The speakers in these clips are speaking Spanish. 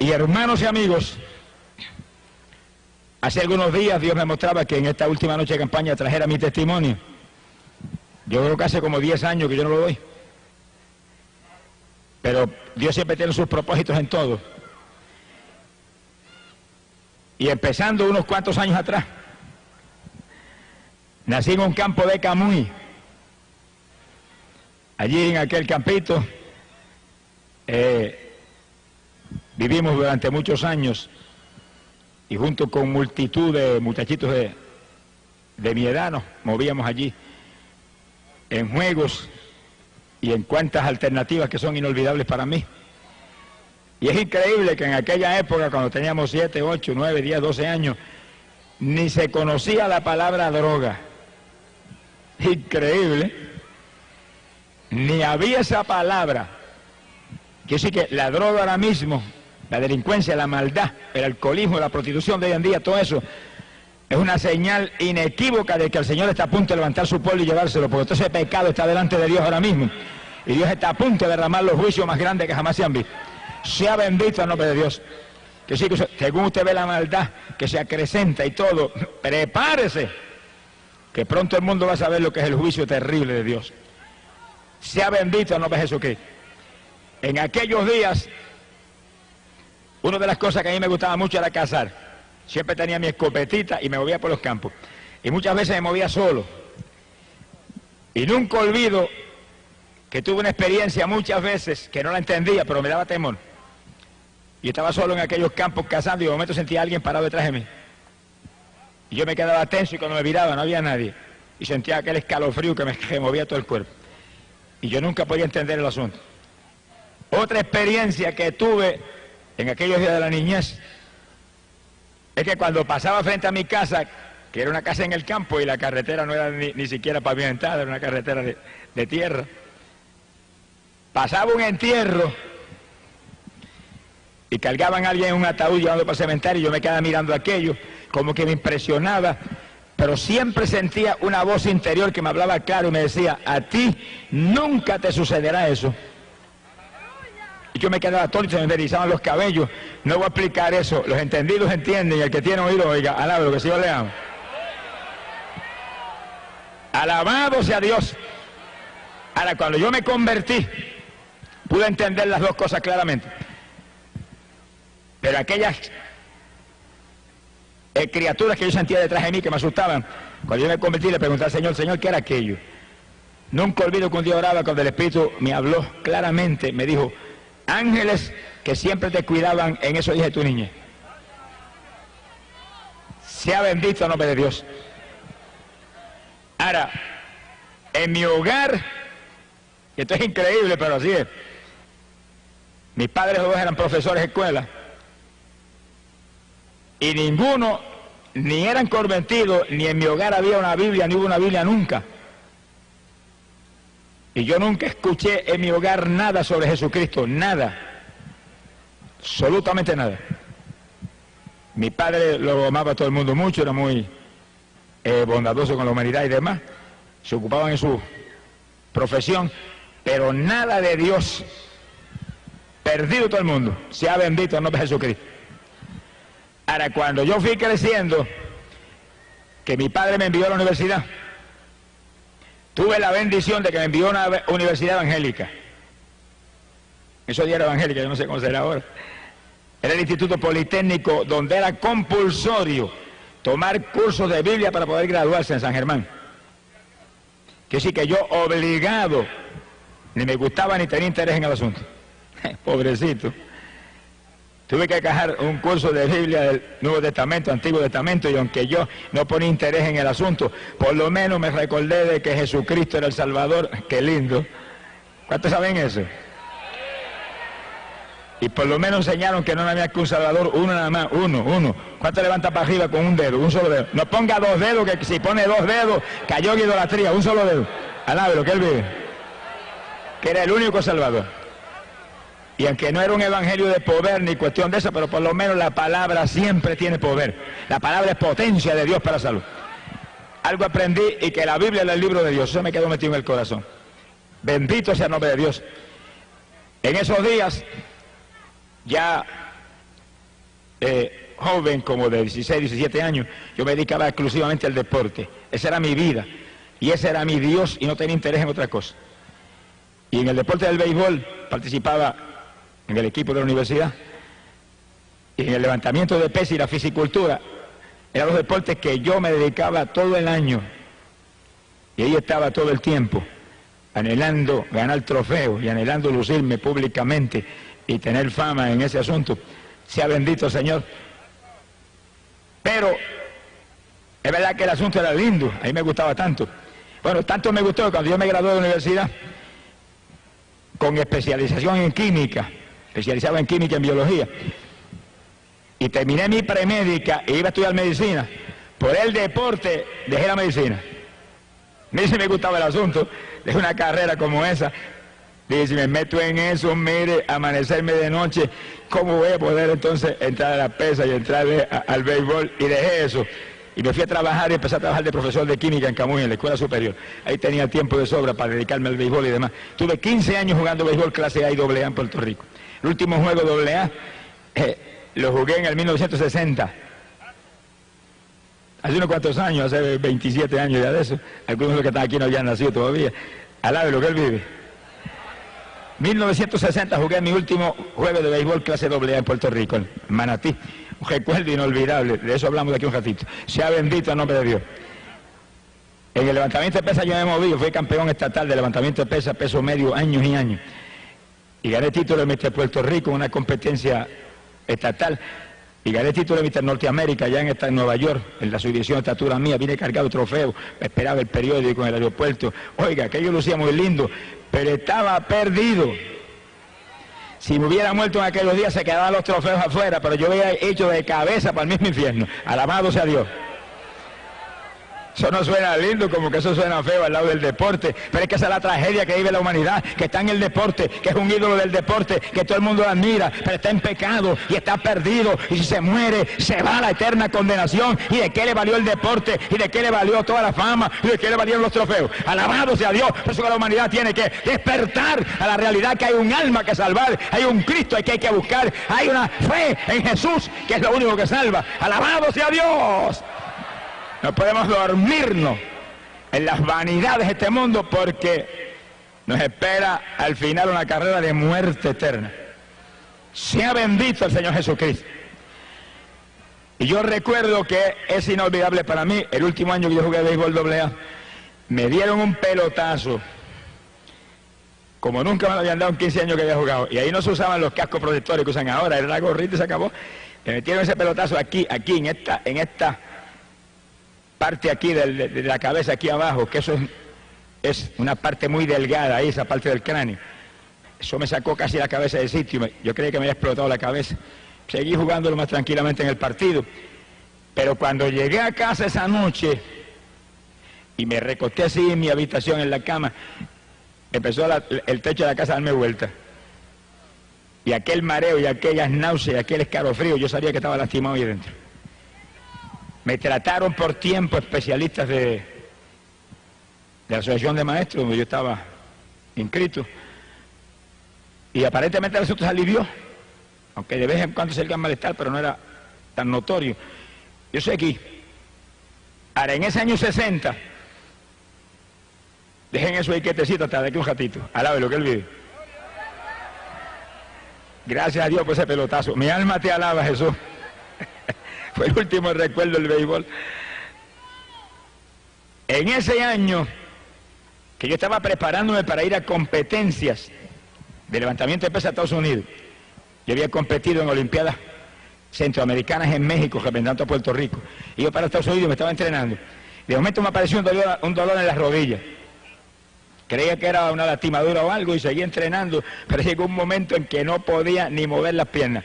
Y hermanos y amigos, hace algunos días Dios me mostraba que en esta última noche de campaña trajera mi testimonio. Yo creo que hace como 10 años que yo no lo doy. Pero Dios siempre tiene sus propósitos en todo. Y empezando unos cuantos años atrás, nací en un campo de Camuy. Allí en aquel campito vivimos durante muchos años y junto con multitud de muchachitos de mi edad nos movíamos allí en juegos y en cuantas alternativas que son inolvidables para mí. Y es increíble que en aquella época, cuando teníamos 7, 8, 9, 10, 12 años, ni se conocía la palabra droga. Increíble. Ni había esa palabra. Quiero decir que la droga ahora mismo, la delincuencia, la maldad, el alcoholismo, la prostitución de hoy en día, todo eso es una señal inequívoca de que el Señor está a punto de levantar su pueblo y llevárselo, porque todo ese pecado está delante de Dios ahora mismo. Y Dios está a punto de derramar los juicios más grandes que jamás se han visto. Sea bendito el nombre de Dios. Que sí, que según usted ve la maldad que se acrecenta y todo, prepárese, que pronto el mundo va a saber lo que es el juicio terrible de Dios. Sea bendito el nombre de Jesucristo. En aquellos días, una de las cosas que a mí me gustaba mucho era cazar. Siempre tenía mi escopetita y me movía por los campos. Y muchas veces me movía solo. Y nunca olvido que tuve una experiencia muchas veces que no la entendía, pero me daba temor. Y estaba solo en aquellos campos cazando y de momento sentía a alguien parado detrás de mí. Y yo me quedaba tenso y cuando me viraba no había nadie. Y sentía aquel escalofrío que me movía todo el cuerpo. Y yo nunca podía entender el asunto. Otra experiencia que tuve en aquellos días de la niñez es que cuando pasaba frente a mi casa, que era una casa en el campo y la carretera no era ni siquiera pavimentada, era una carretera de tierra, pasaba un entierro y cargaban a alguien en un ataúd llevando para el cementerio y yo me quedaba mirando aquello, como que me impresionaba, pero siempre sentía una voz interior que me hablaba claro y me decía, a ti nunca te sucederá eso. Y yo me quedaba atónito, me erizaban los cabellos. No voy a explicar eso, los entendidos entienden y el que tiene oído, oiga, alaba lo que Señor le ama. Alabado sea Dios. Ahora, cuando yo me convertí, pude entender las dos cosas claramente. Pero aquellas criaturas que yo sentía detrás de mí que me asustaban, cuando yo me convertí le pregunté al Señor, Señor, ¿qué era aquello? Nunca olvido que un día oraba cuando el Espíritu me habló claramente, me dijo, ángeles que siempre te cuidaban en esos días de tu niñez. Sea bendito el nombre de Dios. Ahora, en mi hogar, y esto es increíble, pero así es, mis padres los dos eran profesores de escuela, y ninguno, ni eran convertidos, ni en mi hogar había una Biblia, ni hubo una Biblia nunca. Y yo nunca escuché en mi hogar nada sobre Jesucristo, nada, absolutamente nada. Mi padre lo amaba a todo el mundo mucho, era muy bondadoso con la humanidad y demás, se ocupaban en su profesión, pero nada de Dios, perdido todo el mundo, sea bendito el nombre de Jesucristo. Ahora, cuando yo fui creciendo, que mi padre me envió a la universidad, tuve la bendición de que me envió a una universidad evangélica. Eso ya era evangélica, yo no sé cómo será ahora. Era el Instituto Politécnico, donde era compulsorio tomar cursos de Biblia para poder graduarse en San Germán. Que sí que yo obligado, ni me gustaba ni tenía interés en el asunto. Pobrecito. Tuve que cajar un curso de Biblia del Nuevo Testamento, Antiguo Testamento, y aunque yo no ponía interés en el asunto, por lo menos me recordé de que Jesucristo era el Salvador. ¡Qué lindo! ¿Cuántos saben eso? Y por lo menos enseñaron que no había que un Salvador, uno nada más, uno. ¿Cuánto levanta para arriba con un dedo, un solo dedo? No ponga dos dedos, que si pone dos dedos, cayó en idolatría, un solo dedo. Alabe lo que él vive. Que era el único Salvador. Y aunque no era un evangelio de poder ni cuestión de eso, pero por lo menos la palabra siempre tiene poder. La palabra es potencia de Dios para salud. Algo aprendí y que la Biblia es el libro de Dios. Eso me quedó metido en el corazón. Bendito sea el nombre de Dios. En esos días ya joven, como de 16, 17 años, yo me dedicaba exclusivamente al deporte. Esa era mi vida y ese era mi Dios y no tenía interés en otra cosa. Y en el deporte del béisbol participaba en el equipo de la universidad y en el levantamiento de pesas y la fisicultura. Eran los deportes que yo me dedicaba todo el año y ahí estaba todo el tiempo, anhelando ganar trofeos y anhelando lucirme públicamente y tener fama en ese asunto. Sea bendito, Señor. Pero es verdad que el asunto era lindo, a mí me gustaba tanto. Bueno, tanto me gustó que cuando yo me gradué de la universidad, con especialización en química, especializado en química y en biología, y terminé mi premédica e iba a estudiar medicina, por el deporte dejé la medicina. A mí sí me gustaba el asunto, dejé una carrera como esa. Dije, si me meto en eso, mire, amanecerme de noche, ¿cómo voy a poder entonces entrar a la pesa y entrar al béisbol? Y dejé eso. Y me fui a trabajar y empecé a trabajar de profesor de química en Camuy, en la escuela superior. Ahí tenía tiempo de sobra para dedicarme al béisbol y demás. Tuve 15 años jugando béisbol clase A y AA en Puerto Rico. El último juego AA lo jugué en el 1960. Hace unos cuantos años, hace 27 años ya de eso. Algunos de los que están aquí no habían nacido todavía. Alabe lo que él vive. 1960 jugué mi último juego de béisbol clase AA en Puerto Rico, en Manatí. Un recuerdo inolvidable, de eso hablamos de aquí un ratito. Sea bendito el nombre de Dios. En el levantamiento de pesas yo me moví, fui campeón estatal de levantamiento de pesas, peso medio, años y años. Y gané título de Mister Puerto Rico en una competencia estatal. Y gané título de Mister Norteamérica allá en Nueva York, en la subdivisión de estatura mía. Vine cargado de trofeos, esperaba el periódico en el aeropuerto. Oiga, aquello lucía muy lindo, pero estaba perdido. Si me hubiera muerto en aquellos días se quedaban los trofeos afuera, pero yo había hecho de cabeza para el mismo infierno. Alabado sea Dios. Eso no suena lindo, como que eso suena feo al lado del deporte, pero es que esa es la tragedia que vive la humanidad, que está en el deporte, que es un ídolo del deporte, que todo el mundo lo admira, pero está en pecado y está perdido, y si se muere, se va a la eterna condenación. ¿Y de qué le valió el deporte? ¿Y de qué le valió toda la fama? ¿Y de qué le valieron los trofeos? Alabado sea Dios. Por eso que la humanidad tiene que despertar a la realidad que hay un alma que salvar, hay un Cristo que hay que buscar, hay una fe en Jesús que es lo único que salva. Alabado sea Dios. No podemos dormirnos en las vanidades de este mundo porque nos espera al final una carrera de muerte eterna. Sea bendito el Señor Jesucristo. Y yo recuerdo que es inolvidable para mí, el último año que yo jugué béisbol AA, me dieron un pelotazo, como nunca me lo habían dado en 15 años que había jugado. Y ahí no se usaban los cascos protectores que usan ahora, era la gorrita y se acabó. Me metieron ese pelotazo aquí, en esta parte aquí de la cabeza, aquí abajo, que eso es una parte muy delgada ahí, esa parte del cráneo. Eso me sacó casi la cabeza del sitio, yo creía que me había explotado la cabeza. Seguí jugándolo más tranquilamente en el partido, pero cuando llegué a casa esa noche y me recosté así en mi habitación, en la cama, empezó el techo de la casa a darme vuelta. Y aquel mareo y aquellas náuseas, aquel escalofrío, yo sabía que estaba lastimado ahí dentro. Me trataron por tiempo especialistas de la Asociación de Maestros, donde yo estaba inscrito, y aparentemente el asunto se alivió, aunque de vez en cuando se el malestar, pero no era tan notorio. Yo sé aquí. Ahora, en ese año 60, dejen eso ahí quietecito hasta de aquí un ratito, alabe lo que él vive. Gracias a Dios por ese pelotazo. Mi alma te alaba, Jesús. Fue el último recuerdo del béisbol. En ese año que yo estaba preparándome para ir a competencias de levantamiento de pesas a Estados Unidos, yo había competido en Olimpiadas Centroamericanas en México, representando a Puerto Rico. Y yo para Estados Unidos me estaba entrenando. De momento me apareció un dolor en las rodillas. Creía que era una lastimadura o algo y seguí entrenando, pero llegó un momento en que no podía ni mover las piernas.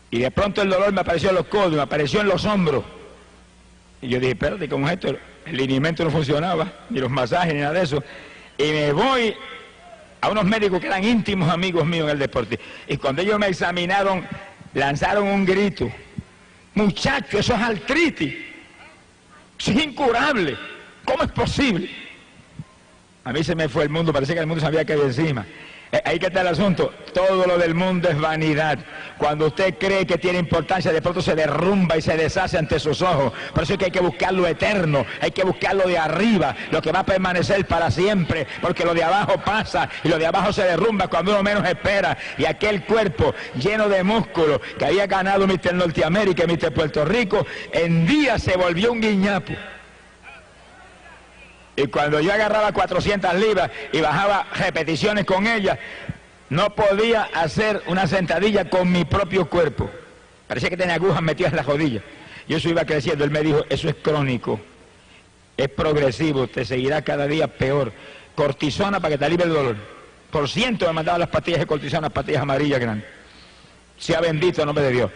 Y de pronto el dolor me apareció en los codos, me apareció en los hombros. Y yo dije, espérate, ¿cómo es esto? El lineamiento no funcionaba, ni los masajes, ni nada de eso. Y me voy a unos médicos que eran íntimos amigos míos en el deporte. Y cuando ellos me examinaron, lanzaron un grito. Muchacho, eso es artritis. Eso es incurable. ¿Cómo es posible? A mí se me fue el mundo, parecía que el mundo se había caído encima. Ahí que está el asunto. Todo lo del mundo es vanidad. Cuando usted cree que tiene importancia, de pronto se derrumba y se deshace ante sus ojos. Por eso es que hay que buscar lo eterno, hay que buscar lo de arriba, lo que va a permanecer para siempre, porque lo de abajo pasa y lo de abajo se derrumba cuando uno menos espera. Y aquel cuerpo lleno de músculos que había ganado Mr. Norteamérica y Mr. Puerto Rico, en día se volvió un guiñapo. Y cuando yo agarraba 400 libras y bajaba repeticiones con ellas, no podía hacer una sentadilla con mi propio cuerpo. Parecía que tenía agujas metidas en las rodillas. Y eso iba creciendo. Él me dijo, eso es crónico, es progresivo, te seguirá cada día peor. Cortisona para que te alivie el dolor. Por ciento me mandaban las pastillas de cortisona, pastillas amarillas grandes. Sea bendito el nombre de Dios.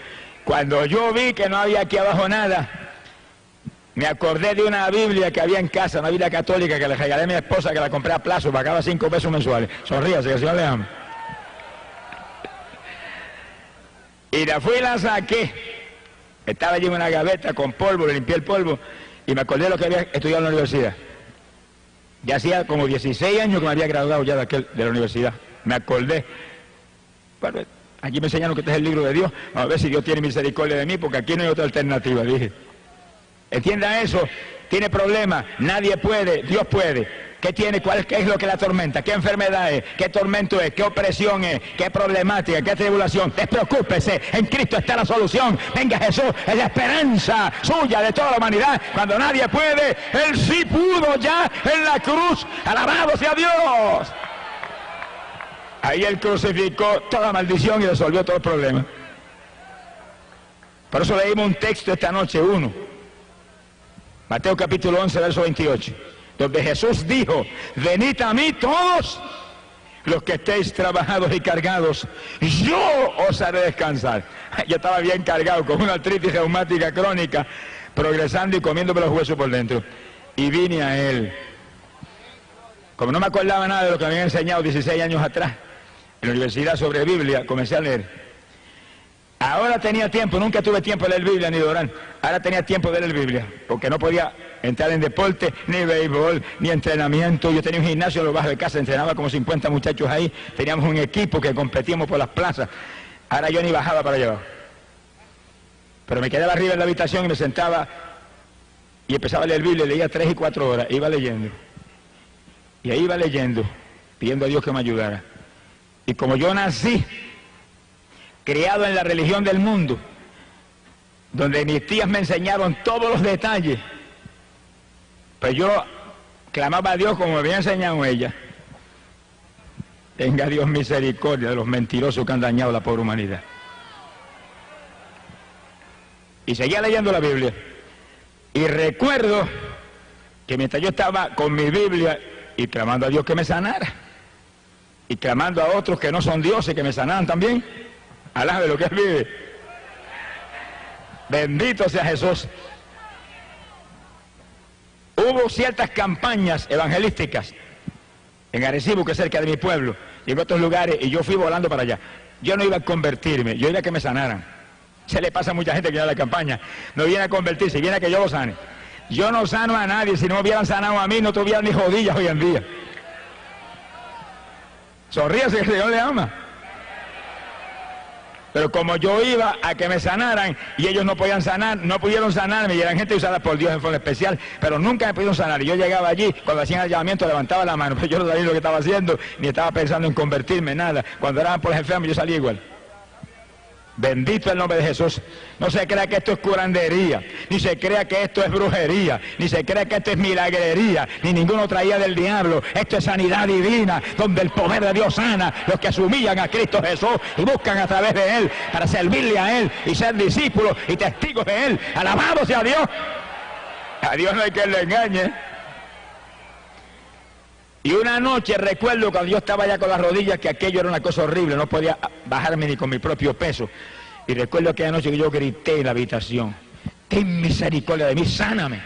Cuando yo vi que no había aquí abajo nada, me acordé de una Biblia que había en casa, una Biblia católica que le regalé a mi esposa, que la compré a plazo, pagaba 5 pesos mensuales. Sonríase, que el Señor le ama. Y la fui y la saqué. Estaba allí en una gaveta con polvo, le limpié el polvo y me acordé de lo que había estudiado en la universidad. Ya hacía como 16 años que me había graduado ya de la universidad. Me acordé. Bueno, aquí me enseñaron que este es el libro de Dios. Vamos a ver si Dios tiene misericordia de mí, porque aquí no hay otra alternativa, dije. Entienda eso, tiene problemas, nadie puede, Dios puede. ¿Qué tiene? ¿Qué es lo que la atormenta? ¿Qué enfermedad es? ¿Qué tormento es? ¿Qué opresión es? ¿Qué problemática? ¿Qué tribulación? Despreocúpese, en Cristo está la solución. Venga Jesús, es la esperanza suya de toda la humanidad. Cuando nadie puede, Él sí pudo ya en la cruz. Alabado sea Dios. Ahí Él crucificó toda maldición y resolvió todo el problema. Por eso leímos un texto esta noche, Mateo capítulo 11, verso 28, donde Jesús dijo, venid a mí todos los que estéis trabajados y cargados, yo os haré descansar. Yo estaba bien cargado con una artritis reumática crónica, progresando y comiéndome los huesos por dentro. Y vine a Él. Como no me acordaba nada de lo que me habían enseñado 16 años atrás, en la universidad sobre Biblia, comencé a leer. Ahora tenía tiempo, nunca tuve tiempo de leer Biblia ni de orar. Ahora tenía tiempo de leer Biblia, porque no podía entrar en deporte, ni béisbol, ni entrenamiento. Yo tenía un gimnasio en lo bajo de casa, entrenaba como 50 muchachos ahí. Teníamos un equipo que competíamos por las plazas. Ahora yo ni bajaba para allá abajo. Pero me quedaba arriba en la habitación y me sentaba y empezaba a leer Biblia, leía 3 y 4 horas, iba leyendo. Y ahí iba leyendo, pidiendo a Dios que me ayudara. Y como yo nací criado en la religión del mundo, donde mis tías me enseñaron todos los detalles, pues yo clamaba a Dios como me había enseñado ella. Tenga Dios misericordia de los mentirosos que han dañado la pobre humanidad. Y seguía leyendo la Biblia. Y recuerdo que mientras yo estaba con mi Biblia y clamando a Dios que me sanara, y clamando a otros que no son dioses que me sanaran también, alabe lo que Él vive. Bendito sea Jesús. Hubo ciertas campañas evangelísticas en Arecibo, que es cerca de mi pueblo, y en otros lugares, y yo fui volando para allá. Yo no iba a convertirme, yo iba a que me sanaran. Se le pasa a mucha gente que viene a la campaña, no viene a convertirse, viene a que yo lo sane. Yo no sano a nadie, si no me hubieran sanado a mí, no tuvieran ni rodillas hoy en día. Sonríase, que el Señor le ama. Pero como yo iba a que me sanaran y ellos no podían sanar, no pudieron sanarme, y eran gente usada por Dios en forma especial, pero nunca me pudieron sanar. Y yo llegaba allí, cuando hacían el llamamiento levantaba la mano, pero yo no sabía lo que estaba haciendo, ni estaba pensando en convertirme, nada. Cuando eran por los enfermos yo salía igual. Bendito el nombre de Jesús. No se crea que esto es curandería, ni se crea que esto es brujería, ni se crea que esto es milagrería, ni ninguna otra idea del diablo. Esto es sanidad divina, donde el poder de Dios sana los que se humillan a Cristo Jesús y buscan a través de Él para servirle a Él y ser discípulos y testigos de Él. Alabado sea Dios. A Dios no hay que le engañe. Y una noche recuerdo cuando yo estaba allá con las rodillas, que aquello era una cosa horrible, no podía bajarme ni con mi propio peso. Y recuerdo aquella noche que yo grité en la habitación, ten misericordia de mí, sáname.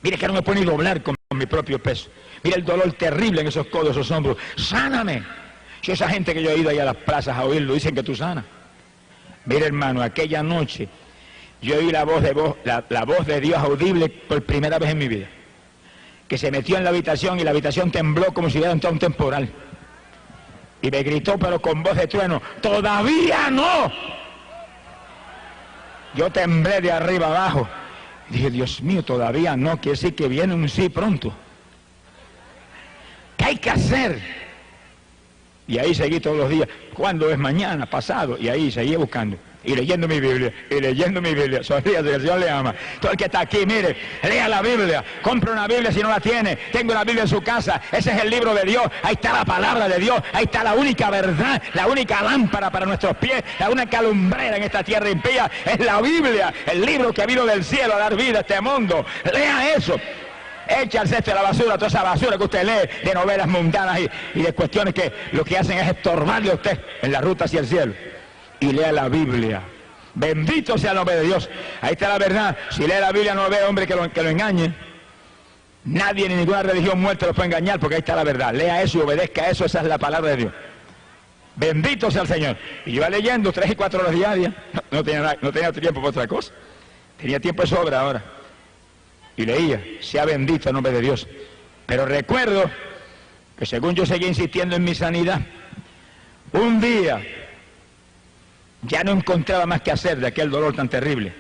Mire que no me puedo ni doblar con mi propio peso. Mira el dolor terrible en esos codos, esos hombros, sáname. Si esa gente que yo he ido ahí a las plazas a oírlo, dicen que tú sanas. Mira hermano, aquella noche yo oí la voz de Dios audible por primera vez en mi vida, que se metió en la habitación y la habitación tembló como si hubiera entrado un temporal. Y me gritó, pero con voz de trueno, ¡todavía no! Yo temblé de arriba abajo. Dije, Dios mío, todavía no, quiere decir que viene un sí pronto. ¿Qué hay que hacer? Y ahí seguí todos los días. ¿Cuándo es mañana? Pasado. Y ahí seguí buscando. Y leyendo mi Biblia. Y leyendo mi Biblia. Sonríase, que el Señor le ama. Todo el que está aquí, mire, lea la Biblia. Compre una Biblia si no la tiene. Tenga una Biblia en su casa. Ese es el libro de Dios. Ahí está la palabra de Dios. Ahí está la única verdad. La única lámpara para nuestros pies. La única lumbrera en esta tierra impía. Es la Biblia. El libro que vino del cielo a dar vida a este mundo. Lea eso. Echa al cesto de la basura, toda esa basura que usted lee de novelas mundanas y de cuestiones que lo que hacen es estorbarle a usted en la ruta hacia el cielo. Y lea la Biblia. Bendito sea el nombre de Dios. Ahí está la verdad. Si lee la Biblia no ve hombre que lo engañe. Nadie ni ninguna religión muerta lo puede engañar, porque ahí está la verdad. Lea eso y obedezca a eso. Esa es la palabra de Dios. Bendito sea el Señor. Y yo iba leyendo 3 y 4 horas diarias. No tenía tiempo para otra cosa. Tenía tiempo de sobra ahora. Y leía, sea bendito el nombre de Dios. Pero recuerdo que según yo seguía insistiendo en mi sanidad, un día ya no encontraba más que hacer de aquel dolor tan terrible.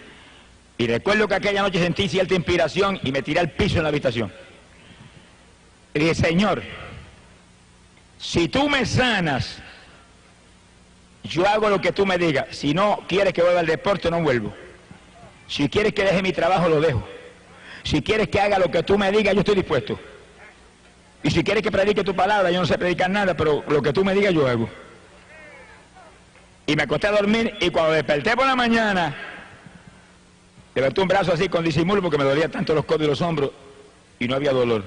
Y recuerdo que aquella noche sentí cierta inspiración y me tiré al piso en la habitación. Y dije, Señor, si tú me sanas, yo hago lo que tú me digas. Si no quieres que vuelva al deporte, no vuelvo. Si quieres que deje mi trabajo, lo dejo. Si quieres que haga lo que tú me digas, yo estoy dispuesto. Y si quieres que predique tu palabra, yo no sé predicar nada, pero lo que tú me digas, yo hago. Y me acosté a dormir, y cuando desperté por la mañana, levanté un brazo así con disimulo porque me dolía tanto los codos y los hombros, y no había dolor.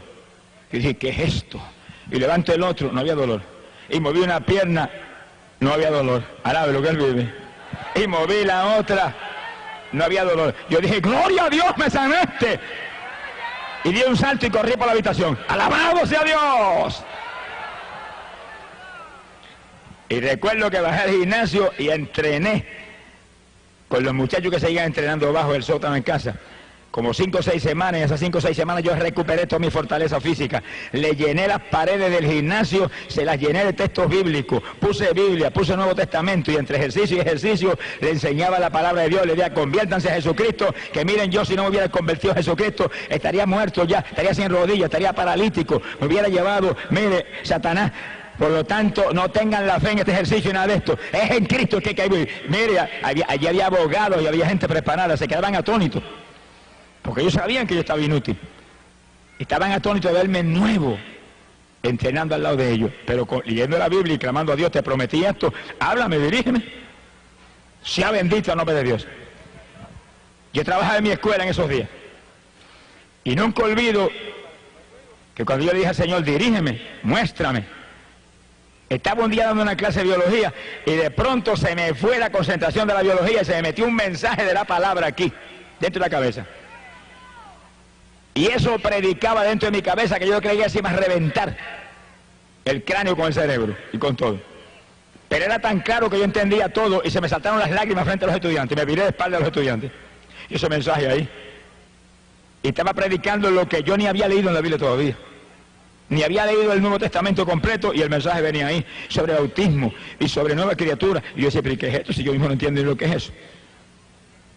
Y dije, ¿qué es esto? Y levanto el otro, no había dolor. Y moví una pierna, no había dolor. Alabe lo que él vive. Y moví la otra, no había dolor. Yo dije, gloria a Dios, me sanaste. Y di un salto y corrí por la habitación. ¡Alabado sea Dios! Y recuerdo que bajé al gimnasio y entrené con los muchachos que seguían entrenando bajo el sótano en casa. Como 5 o 6 semanas, y esas 5 o 6 semanas yo recuperé toda mi fortaleza física. Le llené las paredes del gimnasio, se las llené de textos bíblicos. Puse Biblia, puse Nuevo Testamento, y entre ejercicio y ejercicio le enseñaba la palabra de Dios. Le decía, conviértanse a Jesucristo, que miren, yo si no me hubiera convertido a Jesucristo, estaría muerto ya, estaría sin rodillas, estaría paralítico, me hubiera llevado, mire, Satanás. Por lo tanto, no tengan la fe en este ejercicio y nada de esto. Es en Cristo que hay que vivir. Mire, allí había abogados y había gente preparada, se quedaban atónitos. Porque ellos sabían que yo estaba inútil. Estaban atónitos de verme nuevo, entrenando al lado de ellos. Pero leyendo la Biblia y clamando a Dios, te prometí esto, háblame, dirígeme. Sea bendito el nombre de Dios. Yo trabajaba en mi escuela en esos días. Y nunca olvido que cuando yo le dije al Señor, dirígeme, muéstrame. Estaba un día dando una clase de biología y de pronto se me fue la concentración de la biología y se me metió un mensaje de la palabra aquí, dentro de la cabeza. Y eso predicaba dentro de mi cabeza que yo creía que se iba a reventar el cráneo con el cerebro y con todo. Pero era tan claro que yo entendía todo y se me saltaron las lágrimas frente a los estudiantes. Me viré de espalda a los estudiantes. Y ese mensaje ahí. Y estaba predicando lo que yo ni había leído en la Biblia todavía. Ni había leído el Nuevo Testamento completo y el mensaje venía ahí sobre bautismo y sobre nueva criatura. Y yo decía, pero ¿qué es esto? Si yo mismo no entiendo lo que es eso.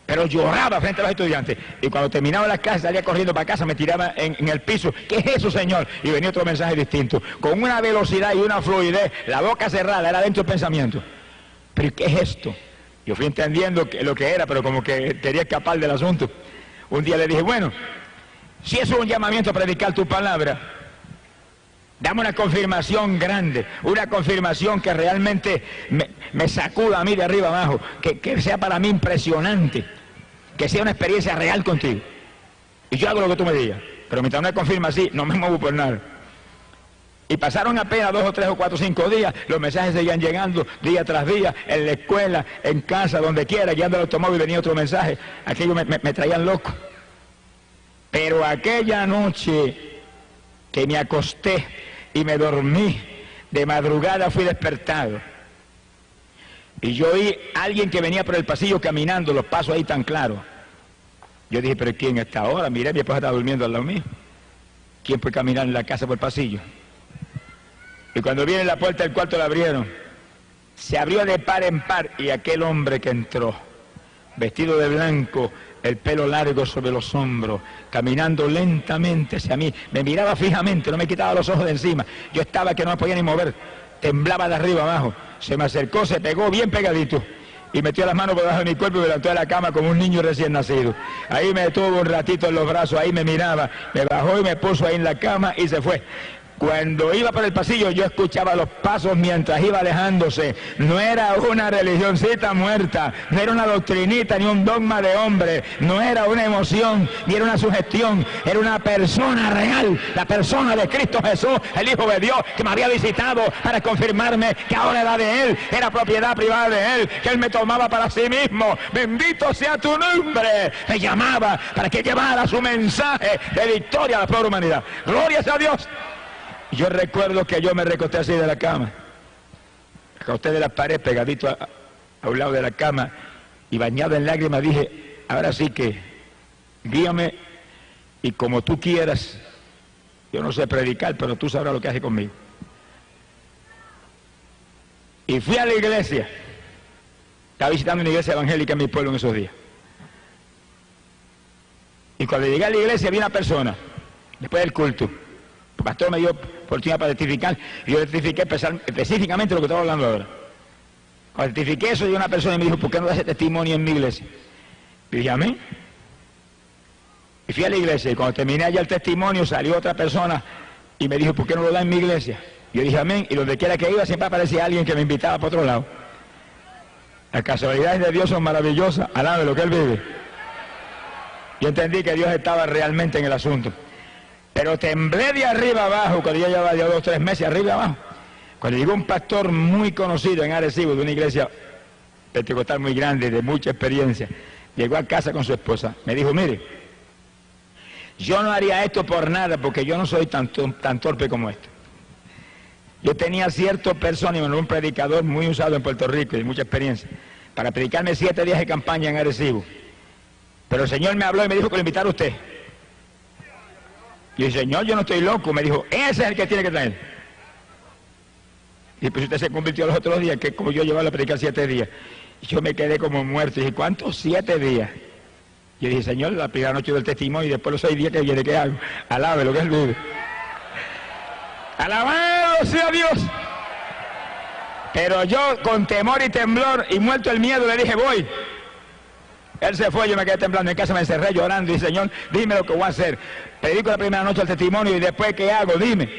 Pero lloraba frente a los estudiantes. Y cuando terminaba la clase salía corriendo para casa, me tiraba en el piso. ¿Qué es eso, Señor? Y venía otro mensaje distinto. Con una velocidad y una fluidez, la boca cerrada, era dentro del pensamiento. ¿Pero qué es esto? Yo fui entendiendo lo que era, pero como que quería escapar del asunto. Un día le dije, bueno, si eso es un llamamiento a predicar tu palabra, dame una confirmación grande, una confirmación que realmente me sacuda a mí de arriba abajo, que sea para mí impresionante, que sea una experiencia real contigo. Y yo hago lo que tú me digas, pero mientras no me confirma así, no me muevo por nada. Y pasaron apenas 2 o 3 o 4 o 5 días, los mensajes seguían llegando día tras día, en la escuela, en casa, donde quiera, guiando el automóvil venía otro mensaje, aquello me traían loco. Pero aquella noche que me acosté y me dormí, de madrugada fui despertado. Y yo oí a alguien que venía por el pasillo caminando, los pasos ahí tan claros. Yo dije, pero ¿quién está ahora? Miré, mi esposa está durmiendo al lado mío. ¿Quién puede caminar en la casa por el pasillo? Y cuando viene la puerta del cuarto la abrieron. Se abrió de par en par y aquel hombre que entró, vestido de blanco, el pelo largo sobre los hombros, caminando lentamente hacia mí, me miraba fijamente, no me quitaba los ojos de encima. Yo estaba que no me podía ni mover, temblaba de arriba abajo. Se me acercó, se pegó bien pegadito y metió las manos por debajo de mi cuerpo y me levantó de la cama como un niño recién nacido. Ahí me detuvo un ratito en los brazos, ahí me miraba, me bajó y me puso ahí en la cama y se fue. Cuando iba por el pasillo yo escuchaba los pasos mientras iba alejándose. No era una religioncita muerta, no era una doctrinita ni un dogma de hombre, no era una emoción ni era una sugestión, era una persona real, la persona de Cristo Jesús, el Hijo de Dios, que me había visitado para confirmarme que ahora era de Él, era propiedad privada de Él, que Él me tomaba para sí mismo. Bendito sea tu nombre. Me llamaba para que llevara su mensaje de victoria a la pobre humanidad. Gloria sea a Dios. Yo recuerdo que yo me recosté así de la cama, recosté de la pared pegadito a un lado de la cama y bañado en lágrimas dije, ahora sí que guíame y como tú quieras. Yo no sé predicar, pero tú sabrás lo que haces conmigo. Y fui a la iglesia. Estaba visitando una iglesia evangélica en mi pueblo en esos días. Y cuando llegué a la iglesia vi una persona, después del culto. El pastor me dio oportunidad para testificar y yo testifiqué específicamente lo que estaba hablando ahora. Cuando testifiqué eso, llegó una persona y me dijo, ¿por qué no das ese testimonio en mi iglesia? Y dije, amén. Y fui a la iglesia y cuando terminé allá el testimonio salió otra persona y me dijo, ¿por qué no lo da en mi iglesia? Y yo dije, amén. Y donde quiera que iba siempre aparecía alguien que me invitaba para otro lado. Las casualidades de Dios son maravillosas, alabe lo que Él vive. Yo entendí que Dios estaba realmente en el asunto. Pero temblé de arriba abajo, cuando yo llevaba ya 2 o 3 meses arriba abajo. Cuando llegó un pastor muy conocido en Arecibo, de una iglesia pentecostal muy grande, de mucha experiencia, llegó a casa con su esposa. Me dijo, mire, yo no haría esto por nada, porque yo no soy tan torpe como esto. Yo tenía cierto personaje, un predicador muy usado en Puerto Rico, de mucha experiencia, para predicarme 7 días de campaña en Arecibo. Pero el Señor me habló y me dijo que lo invitara a usted. Y el Señor, yo no estoy loco. Me dijo, ese es el que tiene que traer. Y pues usted se convirtió los otros días, que como yo llevaba a predicar 7 días. Y yo me quedé como muerto. Y dije, ¿cuántos 7 días? Y yo dije, Señor, la primera noche del testimonio y después los 6 días que viene, ¿qué hago? Alabe lo que Él vive. Alabado sea Dios. Pero yo, con temor y temblor y muerto el miedo, le dije, voy. Él se fue, yo me quedé temblando en casa, me encerré llorando y dije, Señor, dime lo que voy a hacer. Predico la primera noche el testimonio y después, ¿qué hago? Dime.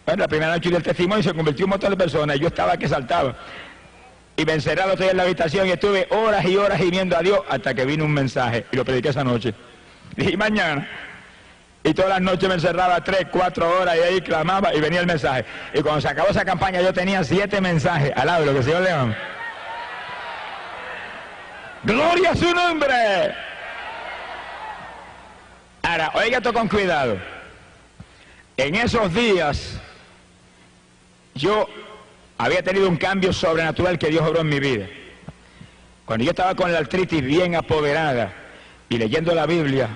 Bueno, la primera noche del testimonio se convirtió en un montón de personas y yo estaba que saltaba. Y me encerré al otro día en la habitación y estuve horas y horas gimiendo a Dios hasta que vino un mensaje y lo prediqué esa noche. Dije, mañana. Y todas las noches me encerraba 3, 4 horas y ahí clamaba y venía el mensaje. Y cuando se acabó esa campaña yo tenía 7 mensajes. Al lado de lo que el Señor le ama. ¡Gloria a su nombre! Ahora, oiga esto con cuidado. En esos días, yo había tenido un cambio sobrenatural que Dios obró en mi vida. Cuando yo estaba con la artritis bien apoderada y leyendo la Biblia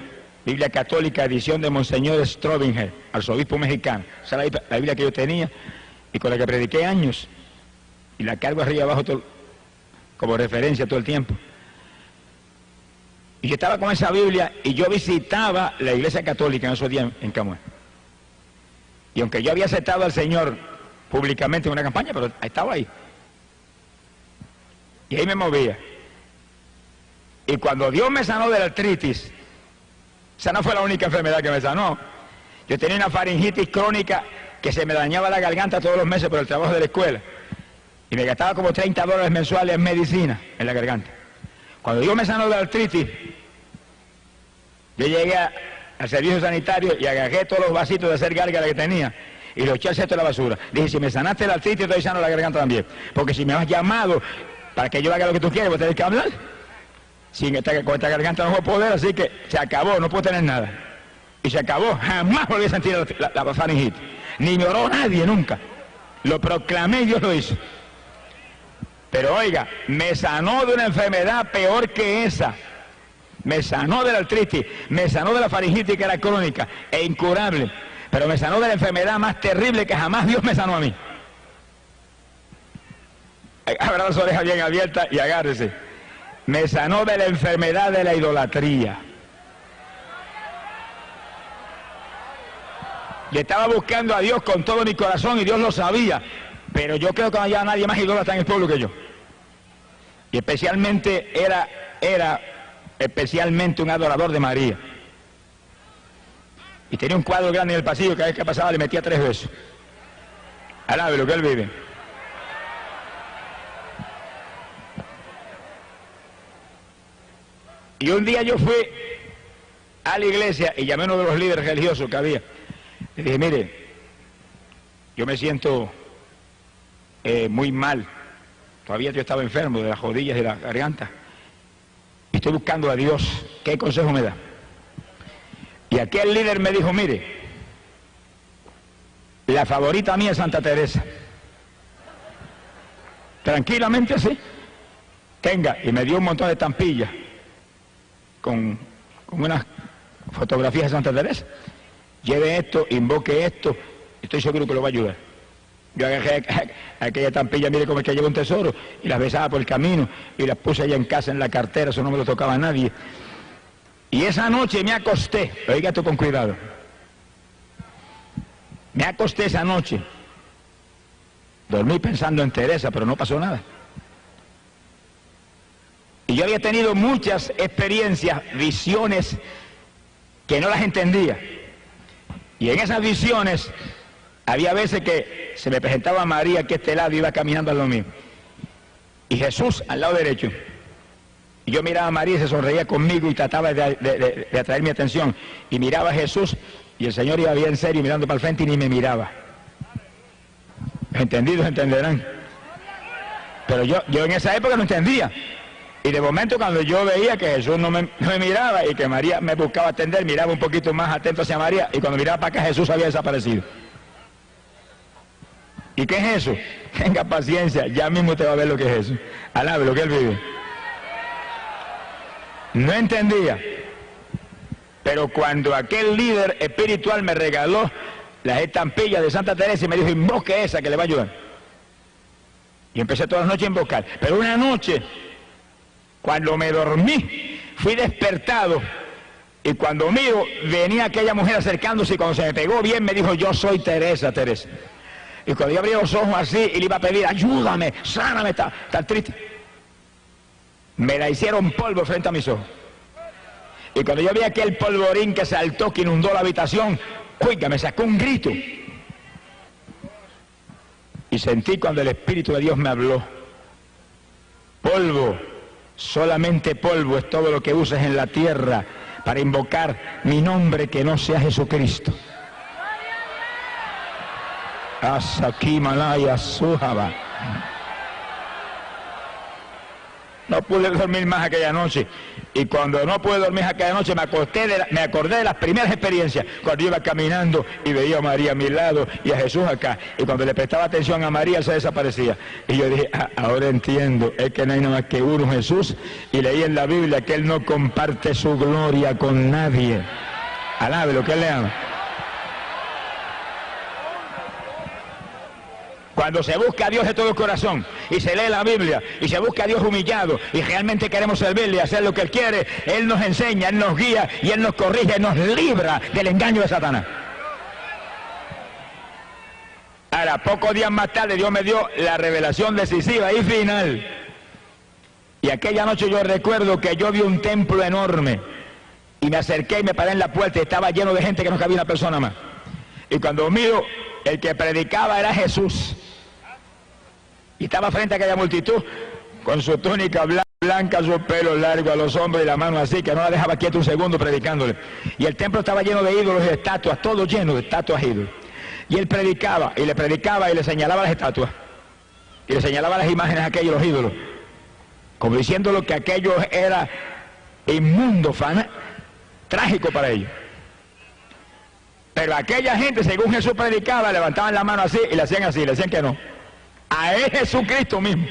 católica, edición de Monseñor Strobinger, arzobispo mexicano, esa es la Biblia que yo tenía y con la que prediqué años, y la cargo arriba abajo como referencia todo el tiempo. Y yo estaba con esa Biblia y yo visitaba la iglesia católica en esos días en Camué. Y aunque yo había aceptado al Señor públicamente en una campaña, pero estaba ahí. Y ahí me movía. Y cuando Dios me sanó de la artritis, esa no fue la única enfermedad que me sanó. Yo tenía una faringitis crónica que se me dañaba la garganta todos los meses por el trabajo de la escuela. Y me gastaba como $30 mensuales en medicina en la garganta. Cuando Dios me sanó de la artritis, yo llegué al servicio sanitario y agarré todos los vasitos de hacer gárgara que tenía y los eché al cesto de la basura. Dije, si me sanaste la artritis, estoy sano la garganta también. Porque si me has llamado para que yo haga lo que tú quieres, voy a tener que hablar. Con esta garganta no voy a poder, así que se acabó, no puedo tener nada. Y se acabó, jamás volví a sentir la faringitis. Ni me oró nadie nunca. Lo proclamé y Dios lo hizo. Pero oiga, me sanó de una enfermedad peor que esa. Me sanó de la artritis, me sanó de la faringitis que era crónica e incurable. Pero me sanó de la enfermedad más terrible que jamás Dios me sanó a mí. abra las orejas bien abiertas y agárrese. Me sanó de la enfermedad de la idolatría. Le estaba buscando a Dios con todo mi corazón y Dios lo sabía, pero yo creo que no había nadie más idólatra en el pueblo que yo. Y especialmente era especialmente un adorador de María. Y tenía un cuadro grande en el pasillo, cada vez que pasaba le metía 3 besos. Alabe lo que él vive. Y un día yo fui a la iglesia y llamé a uno de los líderes religiosos que había. Le dije, mire, yo me siento muy mal. Todavía yo estaba enfermo de las rodillas y de la garganta. Y estoy buscando a Dios. ¿Qué consejo me da? Y aquel líder me dijo, mire, la favorita mía es Santa Teresa. Tranquilamente así. Tenga. Y me dio un montón de estampillas con unas fotografías de Santa Teresa. Lleve esto, invoque esto, estoy seguro que lo va a ayudar. Yo agarré aquella estampilla, mire cómo es que lleva un tesoro, y las besaba por el camino, y las puse allá en casa en la cartera, eso no me lo tocaba a nadie. Y esa noche me acosté, oiga esto con cuidado, me acosté esa noche, dormí pensando en Teresa, pero no pasó nada. Y yo había tenido muchas experiencias, visiones, que no las entendía. Y en esas visiones, había veces que se me presentaba María aquí a este lado y iba caminando al lado mío. Y Jesús al lado derecho. Y yo miraba a María y se sonreía conmigo y trataba de atraer mi atención. Y miraba a Jesús y el Señor iba bien serio mirando para el frente y ni me miraba. ¿Entendidos entenderán? Pero yo en esa época no entendía. Y de momento cuando yo veía que Jesús no me miraba y que María me buscaba atender, miraba un poquito más atento hacia María y cuando miraba para acá Jesús había desaparecido. ¿Y qué es eso? Tenga paciencia, ya mismo te va a ver lo que es eso. Alabe lo que él vive. No entendía. Pero cuando aquel líder espiritual me regaló las estampillas de Santa Teresa y me dijo, invoque esa que le va a ayudar. Y empecé todas las noches a invocar. Pero una noche, cuando me dormí, fui despertado y cuando miro, venía aquella mujer acercándose y cuando se me pegó bien me dijo, yo soy Teresa, Teresa. Y cuando yo abrí los ojos así y le iba a pedir, ayúdame, sáname, está triste. Me la hicieron polvo frente a mis ojos. Y cuando yo vi aquel polvorín que saltó, que inundó la habitación, oiga, me sacó un grito. Y sentí cuando el Espíritu de Dios me habló, polvo. Solamente polvo es todo lo que uses en la tierra para invocar mi nombre que no sea Jesucristo. Asaki Malaya Sujaba. No pude dormir más aquella noche. Y cuando no pude dormir aquella noche me acordé de las primeras experiencias. Cuando iba caminando y veía a María a mi lado y a Jesús acá. Y cuando le prestaba atención a María, él se desaparecía. Y yo dije, ahora entiendo, es que no hay nada más que uno, Jesús. Y leí en la Biblia que él no comparte su gloria con nadie. Alabe lo que él le ama. Cuando se busca a Dios de todo el corazón y se lee la Biblia y se busca a Dios humillado y realmente queremos servirle y hacer lo que Él quiere, Él nos enseña, Él nos guía y Él nos corrige, nos libra del engaño de Satanás. Ahora, pocos días más tarde Dios me dio la revelación decisiva y final. Y aquella noche yo recuerdo que yo vi un templo enorme y me acerqué y me paré en la puerta y estaba lleno de gente que no cabía una persona más. Y cuando miro, el que predicaba era Jesús. Y estaba frente a aquella multitud con su túnica blanca, su pelo largo a los hombros y la mano así, que no la dejaba quieta un segundo predicándole. Y el templo estaba lleno de ídolos y de estatuas, todo lleno de estatuas e ídolos. Y él predicaba y le señalaba las estatuas. Y le señalaba las imágenes a aquellos, los ídolos. Como diciéndolo que aquello era inmundo, trágico para ellos. Pero aquella gente, según Jesús predicaba, levantaban la mano así y le hacían así, le decían que no. A él Jesucristo mismo.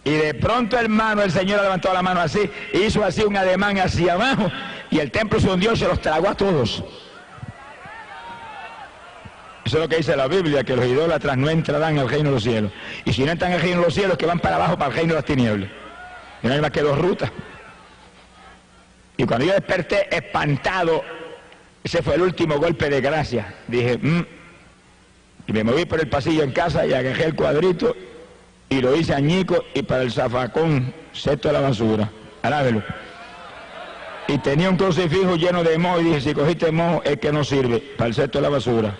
Y de pronto, hermano, el Señor levantó la mano así, hizo así un ademán hacia abajo, y el templo se hundió y se los tragó a todos. Eso es lo que dice la Biblia, que los idólatras no entrarán al reino de los cielos. Y si no entran al reino de los cielos, que van para abajo, para el reino de las tinieblas. Y no hay más que dos rutas. Y cuando yo desperté espantado, ese fue el último golpe de gracia. Dije, y me moví por el pasillo en casa y agarré el cuadrito y lo hice añico y para el zafacón, cesto de la basura. Alábelo. Y tenía un crucifijo lleno de moho y dije, si cogiste moho es que no sirve, para el cesto de la basura.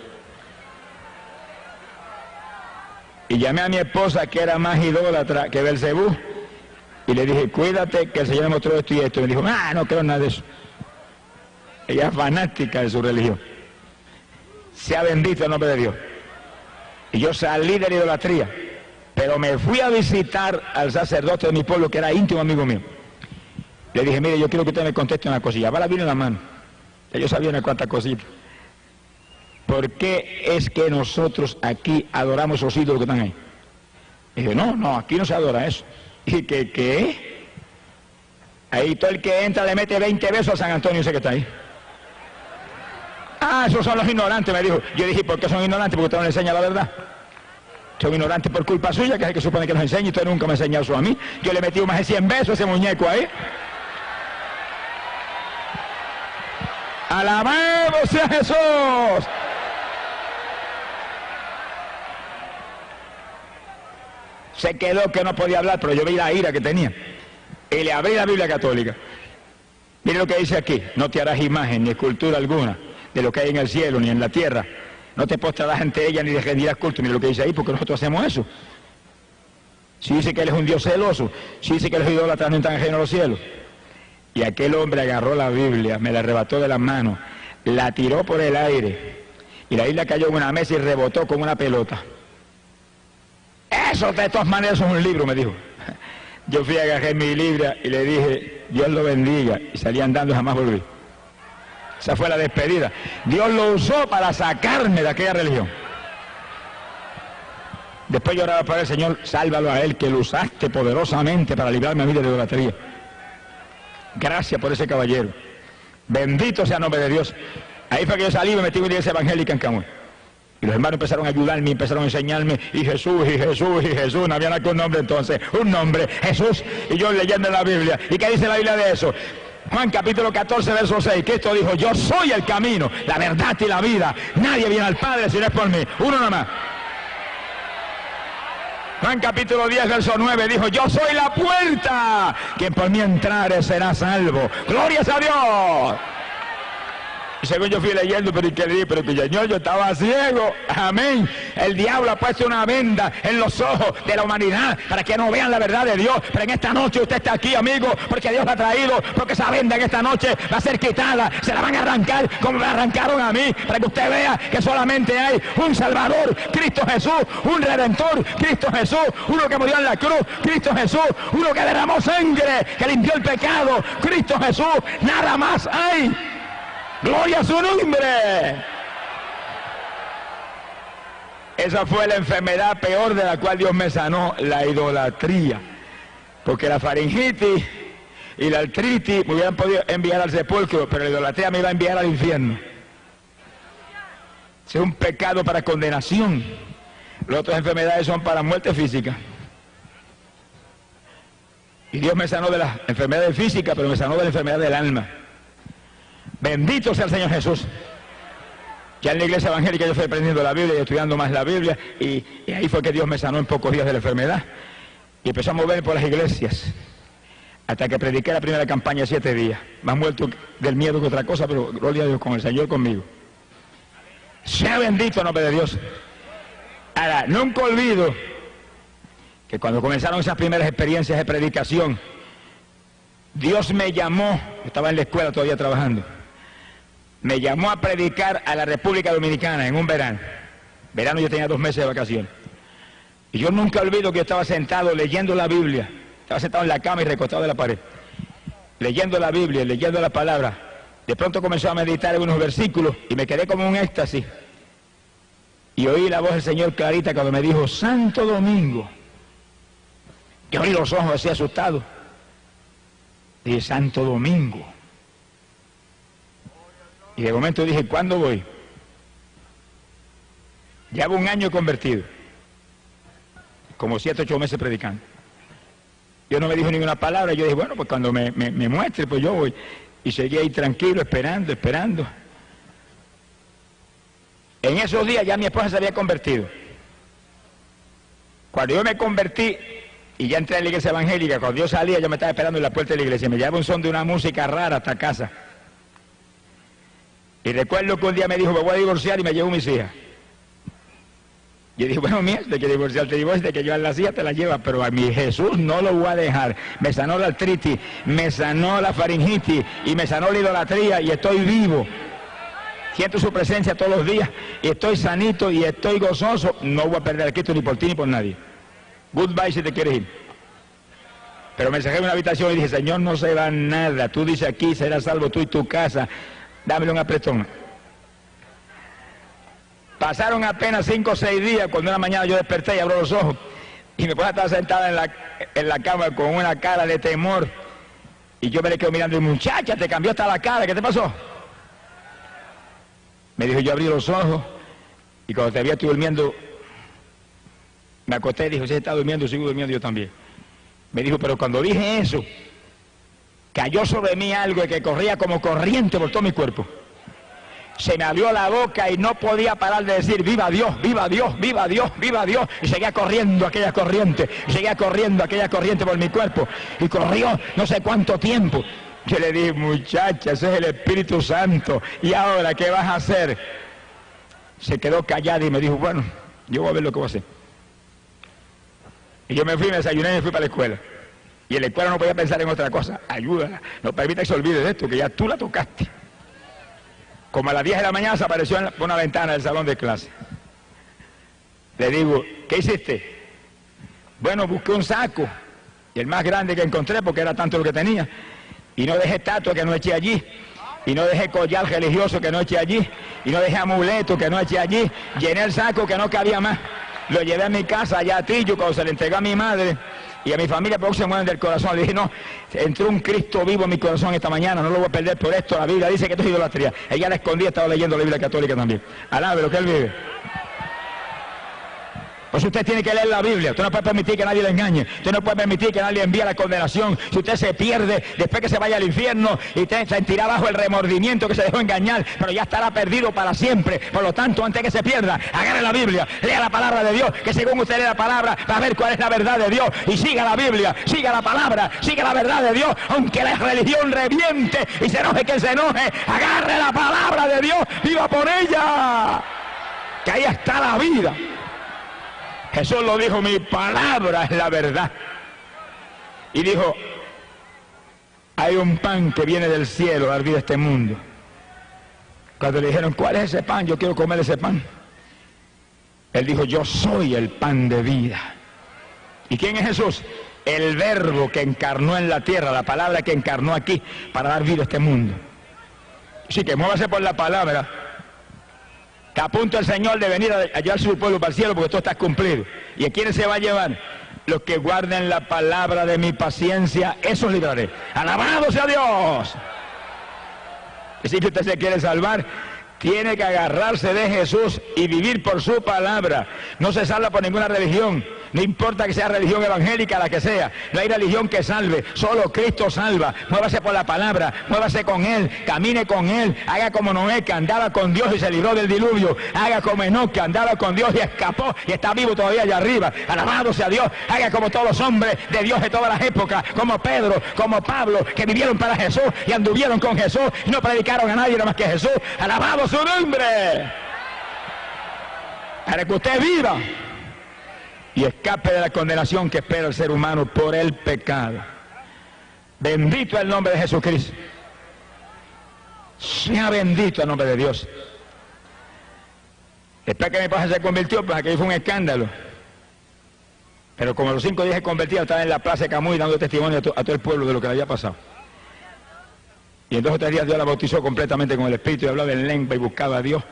Y llamé a mi esposa, que era más idólatra que Belcebú, y le dije, cuídate que el Señor me mostró esto y esto. Y me dijo, no creo nada de eso. Ella es fanática de su religión. Sea bendito el nombre de Dios. Y yo salí de la idolatría, pero me fui a visitar al sacerdote de mi pueblo, que era íntimo amigo mío. Le dije, mire, yo quiero que usted me conteste una cosilla. Va la Biblia en la mano. Ya yo sabía unas cuantas cositas. ¿Por qué es que nosotros aquí adoramos esos ídolos que están ahí? Y dije, no, aquí no se adora eso. ¿Y qué? Ahí todo el que entra le mete 20 besos a San Antonio, ese que está ahí. Esos son los ignorantes, me dijo. Yo dije, ¿por qué son ignorantes? Porque usted no le enseña la verdad. Son ignorantes por culpa suya, que es el que supone que nos enseña, y usted nunca me ha enseñado eso a mí. Yo le metí más de 100 besos a ese muñeco ahí. ¡Alabado sea Jesús! Se quedó que no podía hablar, pero yo vi la ira que tenía. Y le abrí la Biblia católica. Mire lo que dice aquí: no te harás imagen ni escultura alguna de lo que hay en el cielo ni en la tierra. No te postrarás ante ella ni le rendirás culto. Mire lo que dice ahí, porque nosotros hacemos eso. Si dice que él es un Dios celoso, si dice que los idólatras no están ajenos a los cielos. Y aquel hombre agarró la Biblia, me la arrebató de las manos, la tiró por el aire, y la Biblia cayó en una mesa y rebotó como una pelota. Eso de todas maneras es un libro, me dijo. Yo fui a agarrar mi Biblia y le dije, Dios lo bendiga, y salí andando y jamás volví. Esa fue la despedida. Dios lo usó para sacarme de aquella religión. Después yo oraba para el Señor, sálvalo a él, que lo usaste poderosamente para librarme a mí de la idolatría. Gracias por ese caballero. Bendito sea el nombre de Dios. Ahí fue que yo salí y me metí en una iglesia evangélica en Camuy. Y los hermanos empezaron a ayudarme, empezaron a enseñarme, y Jesús, y Jesús, y Jesús. No había nada con nombre entonces, un nombre, Jesús. Y yo leyendo la Biblia. ¿Y qué dice la Biblia de eso? Juan capítulo 14, verso 6, Cristo dijo, yo soy el camino, la verdad y la vida. Nadie viene al Padre si no es por mí. Uno nada más. Juan capítulo 10, verso 9, dijo, yo soy la puerta, quien por mí entrare será salvo. ¡Glorias a Dios! Y según yo fui leyendo, pero que le dije, pero que Señor, yo estaba ciego. Amén. El diablo ha puesto una venda en los ojos de la humanidad para que no vean la verdad de Dios. Pero en esta noche usted está aquí, amigo, porque Dios la ha traído, porque esa venda en esta noche va a ser quitada. Se la van a arrancar como me arrancaron a mí, para que usted vea que solamente hay un Salvador, Cristo Jesús, un Redentor, Cristo Jesús, uno que murió en la cruz, Cristo Jesús, uno que derramó sangre, que limpió el pecado, Cristo Jesús. Nada más hay. ¡Gloria a su nombre! Esa fue la enfermedad peor de la cual Dios me sanó, la idolatría. Porque la faringitis y la artritis me hubieran podido enviar al sepulcro, pero la idolatría me iba a enviar al infierno. Ese es un pecado para condenación. Las otras enfermedades son para muerte física. Y Dios me sanó de las enfermedades físicas, pero me sanó de la enfermedad del alma. Bendito sea el Señor Jesús. Ya en la iglesia evangélica yo fui aprendiendo la Biblia y estudiando más la Biblia, y ahí fue que Dios me sanó en pocos días de la enfermedad. Y empezó a moverme por las iglesias, hasta que prediqué la primera campaña 7 días. Más muerto del miedo que otra cosa, pero gloria a Dios, con el Señor conmigo. Sea bendito el nombre de Dios. Ahora, nunca olvido que cuando comenzaron esas primeras experiencias de predicación, Dios me llamó, estaba en la escuela todavía trabajando, me llamó a predicar a la República Dominicana en un verano. Verano yo tenía 2 meses de vacaciones. Y yo nunca olvido que yo estaba sentado leyendo la Biblia. Estaba sentado en la cama y recostado en la pared, leyendo la Biblia, leyendo la palabra. De pronto comenzó a meditar en unos versículos y me quedé como en un éxtasis. Y oí la voz del Señor clarita cuando me dijo, Santo Domingo. Yo abrí los ojos así asustado. Dije, Santo Domingo. Y de momento dije, ¿cuándo voy? Llevo un año convertido, como 7 o 8 meses predicando. Yo no me dijo ninguna palabra, yo dije, bueno, pues cuando me muestre, pues yo voy. Y seguí ahí tranquilo, esperando. En esos días ya mi esposa se había convertido. Cuando yo me convertí y ya entré a la iglesia evangélica, cuando yo salía, yo me estaba esperando en la puerta de la iglesia, me llevaba un son de una música rara hasta casa. Y recuerdo que un día me dijo, me voy a divorciar, y me llevo mis hijas. Yo dije, bueno, mía, de que divorciarte, de que yo a las hijas te las llevas, pero a mi Jesús no lo voy a dejar. Me sanó la artritis, me sanó la faringitis y me sanó la idolatría y estoy vivo. Siento su presencia todos los días y estoy sanito y estoy gozoso. No voy a perder a Cristo ni por ti ni por nadie. Goodbye si te quieres ir. Pero me encerré en una habitación y dije, Señor, no se va nada. Tú dices aquí, serás salvo tú y tu casa. Dámelo un apretón. Pasaron apenas 5 o 6 días cuando una mañana yo desperté y abro los ojos y mi esposa estaba sentada en la cama con una cara de temor y yo me le quedo mirando y muchacha, te cambió hasta la cara, ¿qué te pasó? Me dijo, yo abrí los ojos y cuando te vi estoy durmiendo, me acosté y dijo, si está durmiendo, sigo durmiendo yo también. Me dijo, pero cuando dije eso, cayó sobre mí algo que corría como corriente por todo mi cuerpo. Se me abrió la boca y no podía parar de decir, viva Dios, viva Dios, viva Dios, viva Dios. Y seguía corriendo aquella corriente, por mi cuerpo. Y corrió no sé cuánto tiempo. Yo le dije, muchacha, ese es el Espíritu Santo. ¿Y ahora qué vas a hacer? Se quedó callada y me dijo, bueno, yo voy a ver lo que voy a hacer. Y yo me fui, me desayuné y me fui para la escuela. Y en la escuela no podía pensar en otra cosa. Ayúdala, no permita que se olvide de esto, que ya tú la tocaste. Como a las 10 de la mañana se apareció por una ventana del salón de clase. Le digo, ¿qué hiciste? Bueno, busqué un saco, y el más grande que encontré, porque era tanto lo que tenía, y no dejé estatua que no eché allí, y no dejé collar religioso que no eché allí, y no dejé amuleto que no eché allí, llené el saco que no cabía más, lo llevé a mi casa allá a Tillo, cuando se le entregó a mi madre, y a mi familia porque se mueven del corazón. Le dije, no, entró un Cristo vivo en mi corazón esta mañana, no lo voy a perder por esto. La Biblia dice que esto es idolatría. Ella la escondía, estaba leyendo la Biblia católica también. Alabe lo que él vive. Pues usted tiene que leer la Biblia. Usted no puede permitir que nadie le engañe. Usted no puede permitir que nadie envíe la condenación. Si usted se pierde, después que se vaya al infierno, y usted sentirá bajo el remordimiento que se dejó engañar, pero ya estará perdido para siempre. Por lo tanto, antes que se pierda, agarre la Biblia, lea la palabra de Dios, que según usted lee la palabra, va a ver cuál es la verdad de Dios. Y siga la Biblia, siga la palabra, siga la verdad de Dios, aunque la religión reviente y se enoje quien se enoje, agarre la palabra de Dios, viva por ella, que ahí está la vida. Jesús lo dijo, mi palabra es la verdad. Y dijo, hay un pan que viene del cielo a dar vida a este mundo. Cuando le dijeron, ¿cuál es ese pan? Yo quiero comer ese pan. Él dijo, yo soy el pan de vida. ¿Y quién es Jesús? El verbo que encarnó en la tierra, la palabra que encarnó aquí para dar vida a este mundo. Así que muévase por la palabra. Que a punto el Señor de venir a llevar su pueblo para el cielo, porque todo está cumplido. ¿Y a quiénes se va a llevar? Los que guarden la palabra de mi paciencia, esos libraré. ¡Alabado sea Dios! Y si usted se quiere salvar, tiene que agarrarse de Jesús y vivir por su palabra. No se salva por ninguna religión. No importa que sea religión evangélica, la que sea. No hay religión que salve. Solo Cristo salva. Muévase por la palabra. Muévase con Él. Camine con Él. Haga como Noé, que andaba con Dios y se libró del diluvio. Haga como Enoc, que andaba con Dios y escapó y está vivo todavía allá arriba. Alabado sea Dios. Haga como todos los hombres de Dios de todas las épocas. Como Pedro, como Pablo, que vivieron para Jesús y anduvieron con Jesús y no predicaron a nadie nada más que Jesús. Alabado su nombre. Para que usted viva y escape de la condenación que espera el ser humano por el pecado. Bendito el nombre de Jesucristo. Sea bendito el nombre de Dios. Después que mi esposa se convirtió, pues aquello fue un escándalo. Pero como los 5 días se convertía, estaba en la plaza de Camuy dando testimonio a todo el pueblo de lo que le había pasado. Y en 2 o 3 días Dios la bautizó completamente con el Espíritu y hablaba en lengua y buscaba a Dios.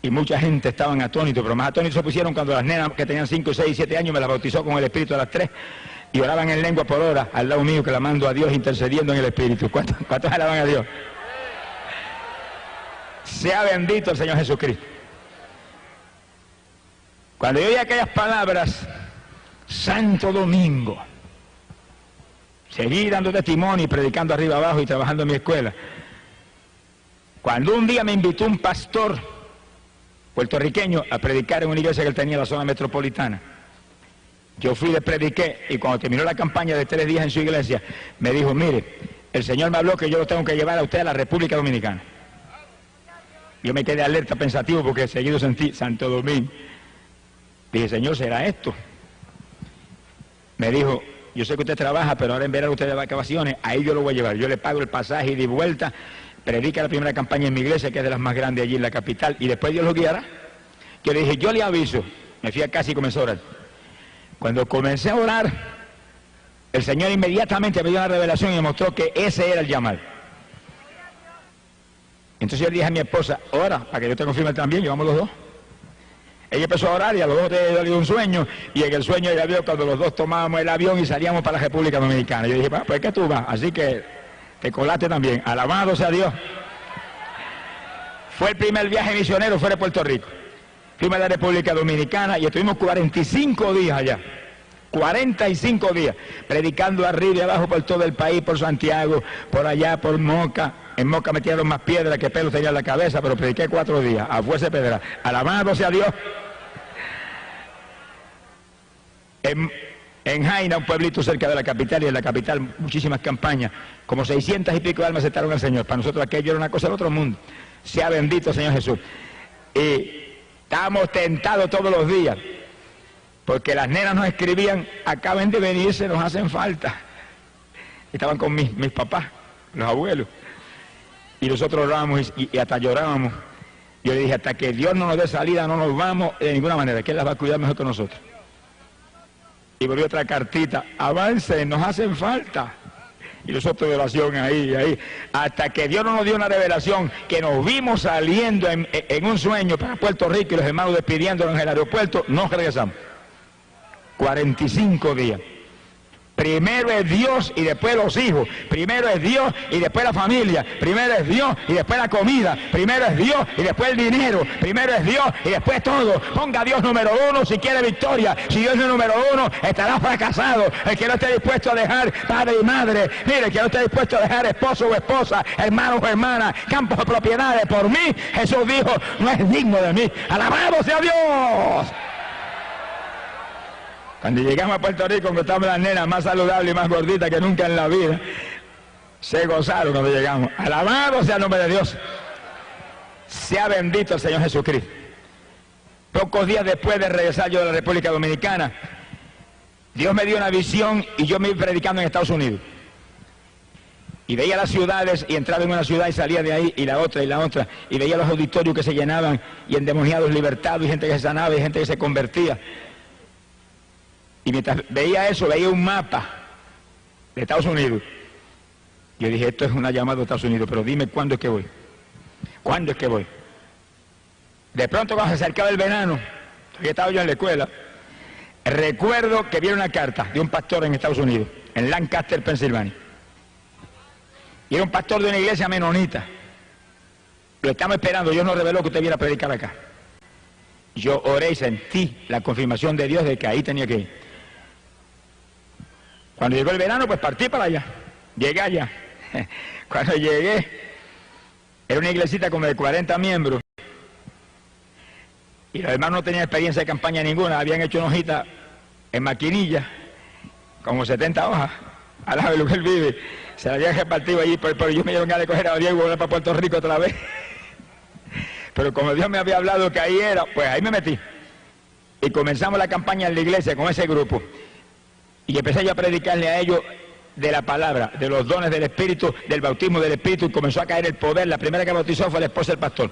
Y mucha gente estaban atónitos, pero más atónitos se pusieron cuando las nenas que tenían 5, 6, 7 años me las bautizó con el Espíritu a las 3 y oraban en lengua por hora al lado mío, que la mando a Dios intercediendo en el Espíritu. ¿Cuántos alaban a Dios? Sea bendito el Señor Jesucristo. Cuando yo oí aquellas palabras, Santo Domingo, seguí dando testimonio y predicando arriba abajo y trabajando en mi escuela. Cuando un día me invitó un pastor puertorriqueño a predicar en una iglesia que él tenía en la zona metropolitana, yo fui, le prediqué, y cuando terminó la campaña de 3 días en su iglesia, me dijo: mire, el Señor me habló que yo lo tengo que llevar a usted a la República Dominicana. Yo me quedé alerta, pensativo, porque seguido sentí Santo Domingo. Dije: Señor, ¿será esto? Me dijo: yo sé que usted trabaja, pero ahora en verano usted de vacaciones, ahí yo lo voy a llevar. Yo le pago el pasaje y de vuelta, predica la primera campaña en mi iglesia, que es de las más grandes allí en la capital, y después Dios lo guiará. Yo le dije: yo le aviso. Me fui a casa y comencé a orar. Cuando comencé a orar, el Señor inmediatamente me dio una revelación y me mostró que ese era el llamar. Entonces yo le dije a mi esposa: ora, para que yo te confirme también, llevamos los dos. Ella empezó a orar y a los dos le dio un sueño, y en el sueño ella vio cuando los dos tomábamos el avión y salíamos para la República Dominicana. Yo dije: pues que tú vas, así que te colaste también. Alabado sea Dios. Fue el primer viaje misionero fuera de Puerto Rico. Fuimos a la República Dominicana y estuvimos 45 días allá. 45 días, predicando arriba y abajo por todo el país, por Santiago, por allá, por Moca. En Moca me tiraron más piedras que pelos tenía en la cabeza, pero prediqué 4 días, a fuerza de pedra. Alabado sea Dios. En Jaina, un pueblito cerca de la capital, y en la capital muchísimas campañas, como 600 y pico de almas aceptaron al Señor. Para nosotros aquello era una cosa del otro mundo. Sea bendito Señor Jesús. Y estábamos tentados todos los días, porque las nenas nos escribían: acaben de venirse, nos hacen falta. Estaban con mis papás, los abuelos, y nosotros orábamos y hasta llorábamos. Yo le dije: hasta que Dios no nos dé salida no nos vamos de ninguna manera, que Él las va a cuidar mejor que nosotros. Y volvió otra cartita: avancen, nos hacen falta. Y nosotros de oración ahí, hasta que Dios no nos dio una revelación, que nos vimos saliendo en un sueño para Puerto Rico y los hermanos despidiéndonos en el aeropuerto, nos regresamos. 45 días. Primero es Dios y después los hijos. Primero es Dios y después la familia. Primero es Dios y después la comida. Primero es Dios y después el dinero. Primero es Dios y después todo. Ponga a Dios número 1 si quiere victoria. Si Dios es el número 1, estará fracasado. El que no esté dispuesto a dejar padre y madre, mire, el que no esté dispuesto a dejar esposo o esposa, hermano o hermana, campos o propiedades por mí, Jesús dijo, no es digno de mí. ¡Alabado sea Dios! Cuando llegamos a Puerto Rico, encontramos las nenas más saludables y más gorditas que nunca en la vida. Se gozaron cuando llegamos. Alabado sea el nombre de Dios. Sea bendito el Señor Jesucristo. Pocos días después de regresar yo de la República Dominicana, Dios me dio una visión y yo me iba predicando en Estados Unidos. Y veía las ciudades y entraba en una ciudad y salía de ahí y la otra, y veía los auditorios que se llenaban y endemoniados libertados y gente que se sanaba y gente que se convertía. Y mientras veía eso, veía un mapa de Estados Unidos. Yo dije: esto es una llamada de Estados Unidos, pero dime cuándo es que voy. ¿Cuándo es que voy? De pronto, cuando se acercaba el verano, todavía estaba yo en la escuela, recuerdo que vi una carta de un pastor en Estados Unidos, en Lancaster, Pensilvania. Y era un pastor de una iglesia menonita. Lo estamos esperando, Dios nos reveló que usted viera a predicar acá. Yo oré y sentí la confirmación de Dios de que ahí tenía que ir. Cuando llegó el verano, pues partí para allá. Llegué allá. Cuando llegué, era una iglesita como de 40 miembros. Y los hermanos no tenían experiencia de campaña ninguna. Habían hecho una hojita en maquinilla, como 70 hojas, al lado de lo que él vive. Se la habían repartido allí, pero yo me dieron ganas de coger a Diego y volver para Puerto Rico otra vez. Pero como Dios me había hablado que ahí era, pues ahí me metí. Y comenzamos la campaña en la iglesia con ese grupo. Y empecé yo a predicarle a ellos de la palabra, de los dones del Espíritu, del bautismo del Espíritu, y comenzó a caer el poder. La primera que bautizó fue la esposa del pastor.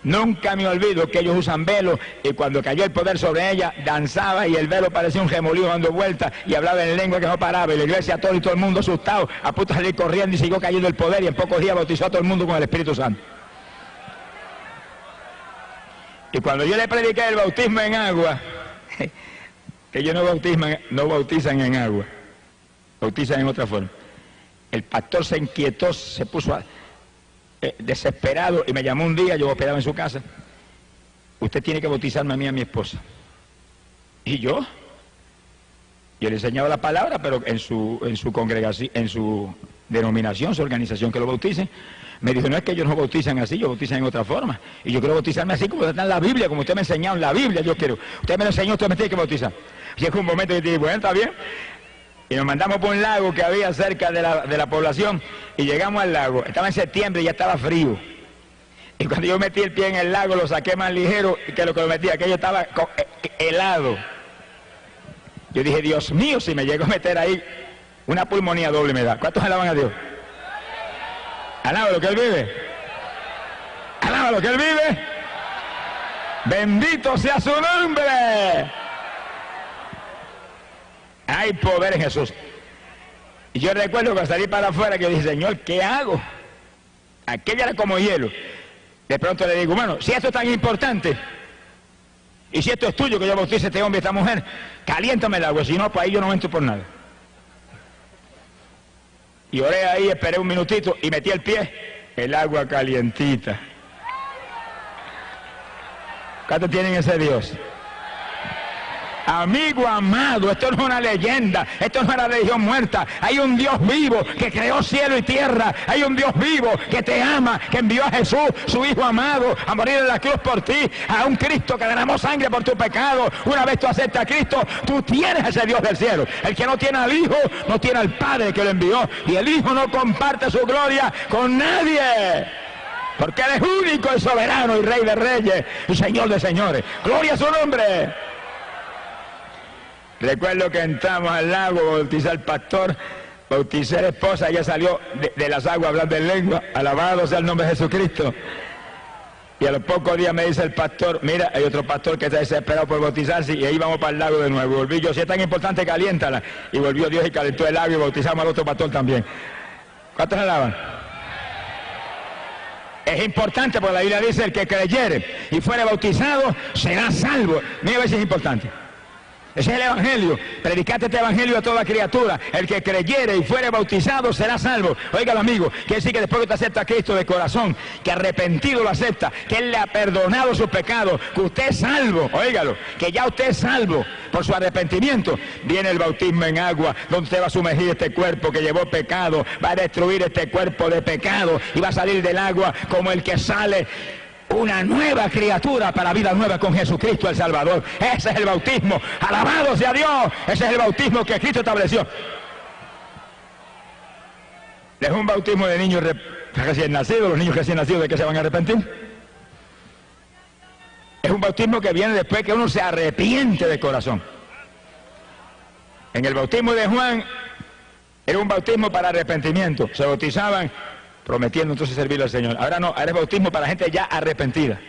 Nunca me olvido que ellos usan velo, y cuando cayó el poder sobre ella, danzaba y el velo parecía un remolino dando vueltas y hablaba en lengua que no paraba, y la iglesia todo y todo el mundo asustado, a punto de salir corriendo, y siguió cayendo el poder, y en pocos días bautizó a todo el mundo con el Espíritu Santo. Y cuando yo le prediqué el bautismo en agua, que ellos no bautizan en agua, bautizan en otra forma. El pastor se inquietó, se puso desesperado y me llamó un día, yo operaba en su casa: usted tiene que bautizarme a mí y a mi esposa. Y yo le enseñaba la palabra, pero en su congregación, en su denominación, su organización que lo bauticen. Me dijo, no es que ellos no bautizan así, ellos bautizan en otra forma. Y yo quiero bautizarme así como está en la Biblia, como usted me ha enseñado en la Biblia, yo quiero. Usted me lo enseñó, usted me tiene que bautizar. Llegó un momento que dije, bueno, está bien. Y nos mandamos por un lago que había cerca de la población, y llegamos al lago. Estaba en septiembre y ya estaba frío. Y cuando yo metí el pie en el lago, lo saqué más ligero que lo metí, aquello estaba helado. Yo dije, Dios mío, si me llego a meter ahí, una pulmonía doble me da. ¿Cuántos alaban a Dios? Alaba lo que Él vive. Alaba lo que Él vive. Bendito sea su nombre. Hay poder en Jesús. Y yo recuerdo que salí para afuera que yo dije, Señor, ¿qué hago? Aquella era como hielo. De pronto le digo, bueno, si esto es tan importante, y si esto es tuyo, que yo bautice a este hombre y a esta mujer, caliéntame el agua, si no, pues ahí yo no entro por nada. Y oré ahí, esperé un minutito y metí el pie, el agua calientita. ¿Cuántos tienen ese Dios? Amigo amado, esto no es una leyenda, esto no es una religión muerta. Hay un Dios vivo que creó cielo y tierra. Hay un Dios vivo que te ama, que envió a Jesús, su Hijo amado, a morir en la cruz por ti. A un Cristo que derramó sangre por tu pecado. Una vez tú aceptas a Cristo, tú tienes ese Dios del cielo. El que no tiene al Hijo, no tiene al Padre que lo envió. Y el Hijo no comparte su gloria con nadie. Porque Él es único, el soberano y Rey de reyes, y Señor de señores. Gloria a su nombre. Recuerdo que entramos al lago, bauticé al pastor, bauticé a la esposa, ella salió de las aguas hablando en lengua, alabado sea el nombre de Jesucristo. Y a los pocos días me dice el pastor, mira, hay otro pastor que está desesperado por bautizarse, y ahí vamos para el lago de nuevo. Volví yo, si es tan importante, caliéntala. Y volvió Dios y calentó el lago y bautizamos al otro pastor también. ¿Cuántos alaban? Es importante porque la Biblia dice, el que creyere y fuere bautizado será salvo. Mira a ver si es importante. Ese es el evangelio. Predicate este evangelio a toda criatura. El que creyere y fuere bautizado será salvo. Óigalo, amigo, quiere decir que después que usted acepta a Cristo de corazón, que arrepentido lo acepta, que Él le ha perdonado sus pecados, que usted es salvo, óigalo, que ya usted es salvo por su arrepentimiento, viene el bautismo en agua, donde usted va a sumergir este cuerpo que llevó pecado, va a destruir este cuerpo de pecado y va a salir del agua como el que sale una nueva criatura para vida nueva con Jesucristo el Salvador. Ese es el bautismo. Alabado sea Dios. Ese es el bautismo que Cristo estableció. Es un bautismo de niños recién nacidos. Los niños recién nacidos, ¿de qué se van a arrepentir? Es un bautismo que viene después que uno se arrepiente de corazón. En el bautismo de Juan era un bautismo para arrepentimiento. Se bautizaban prometiendo entonces servirle al Señor. Ahora no, ahora es bautismo para gente ya arrepentida.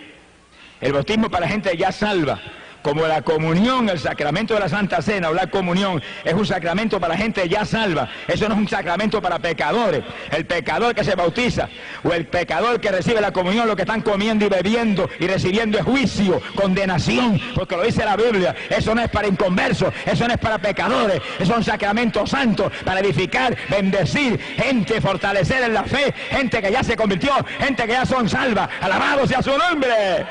El bautismo para gente ya salva. Como la comunión, el sacramento de la Santa Cena o la comunión es un sacramento para gente ya salva. Eso no es un sacramento para pecadores. El pecador que se bautiza o el pecador que recibe la comunión, lo que están comiendo y bebiendo y recibiendo es juicio, condenación, porque lo dice la Biblia. Eso no es para inconversos, eso no es para pecadores, eso es un sacramento santo para edificar, bendecir gente, fortalecer en la fe, gente que ya se convirtió, gente que ya son salvas. Alabado sea su nombre.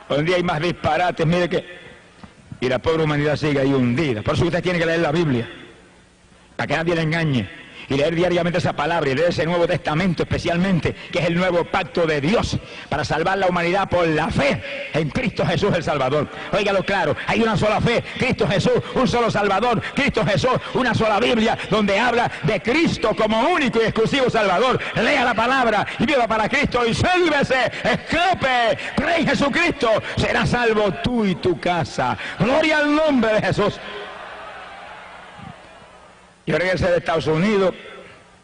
Hoy en día hay más disparates, mire que... Y la pobre humanidad sigue ahí hundida. Por eso usted tiene que leer la Biblia, para que nadie le engañe. Y leer diariamente esa palabra y leer ese Nuevo Testamento especialmente, que es el nuevo pacto de Dios para salvar la humanidad por la fe en Cristo Jesús el Salvador. Óigalo claro, hay una sola fe, Cristo Jesús, un solo Salvador, Cristo Jesús, una sola Biblia donde habla de Cristo como único y exclusivo Salvador. Lea la palabra y viva para Cristo y sálvese, escape, cree en Jesucristo, será salvo tú y tu casa. Gloria al nombre de Jesús. Yo regresé de Estados Unidos,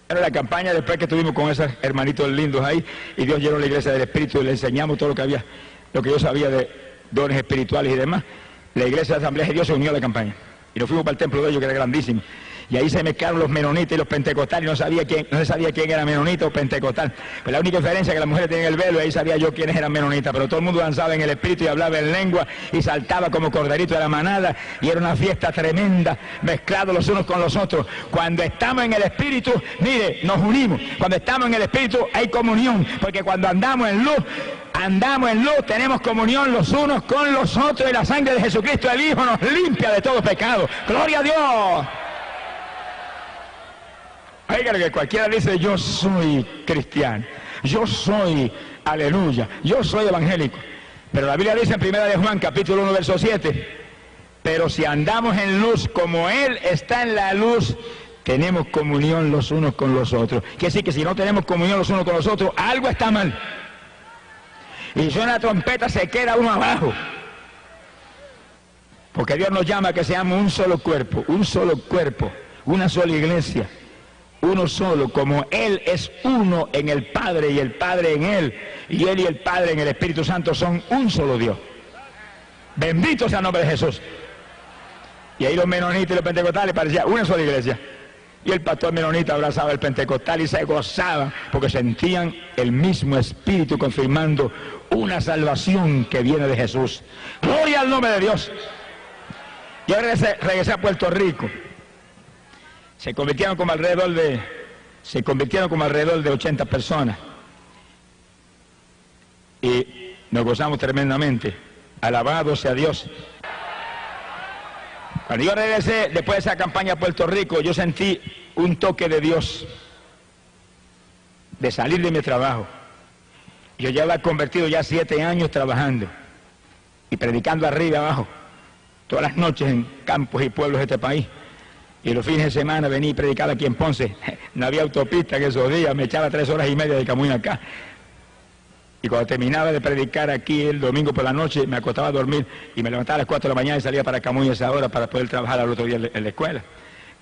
era la campaña después que estuvimos con esos hermanitos lindos ahí, y Dios llenó la iglesia del Espíritu y le enseñamos todo lo que había, lo que yo sabía de dones espirituales y demás. La iglesia de Asamblea de Dios se unió a la campaña, y nos fuimos para el templo de ellos, que era grandísimo. Y ahí se mezclaron los menonitas y los pentecostales, y no se sabía quién era menonita o pentecostal. Pues la única diferencia es que las mujeres tenían el velo, y ahí sabía yo quiénes eran menonitas, pero todo el mundo danzaba en el espíritu y hablaba en lengua y saltaba como corderito de la manada, y era una fiesta tremenda, mezclados los unos con los otros. Cuando estamos en el espíritu, mire, nos unimos. Cuando estamos en el espíritu hay comunión, porque cuando andamos en luz, andamos en luz, tenemos comunión los unos con los otros y la sangre de Jesucristo el Hijo nos limpia de todo pecado. ¡Gloria a Dios! Oiga, que cualquiera dice, yo soy cristiano, yo soy, aleluya, yo soy evangélico. Pero la Biblia dice en 1 de Juan, capítulo 1, verso 7, pero si andamos en luz como Él está en la luz, tenemos comunión los unos con los otros. Quiere decir que si no tenemos comunión los unos con los otros, algo está mal. Y suena la trompeta, se queda uno abajo. Porque Dios nos llama a que seamos un solo cuerpo, una sola iglesia. Uno solo, como Él es uno en el Padre y el Padre en Él, y Él y el Padre en el Espíritu Santo son un solo Dios. Bendito sea el nombre de Jesús. Y ahí los menonitas y los pentecostales parecían una sola iglesia. Y el pastor menonita abrazaba al pentecostal y se gozaba porque sentían el mismo Espíritu confirmando una salvación que viene de Jesús. Gloria al nombre de Dios. Yo regresé a Puerto Rico. Se convirtieron como alrededor de 80 personas. Y nos gozamos tremendamente. Alabado sea Dios. Cuando yo regresé, después de esa campaña a Puerto Rico, yo sentí un toque de Dios de salir de mi trabajo. Yo ya había convertido ya 7 años trabajando y predicando arriba y abajo, todas las noches en campos y pueblos de este país. Y los fines de semana venía y predicaba aquí en Ponce. No había autopista en esos días, me echaba 3 horas y media de Camuy acá. Y cuando terminaba de predicar aquí el domingo por la noche, me acostaba a dormir y me levantaba a las 4 de la mañana y salía para Camuy a esa hora para poder trabajar al otro día en la escuela.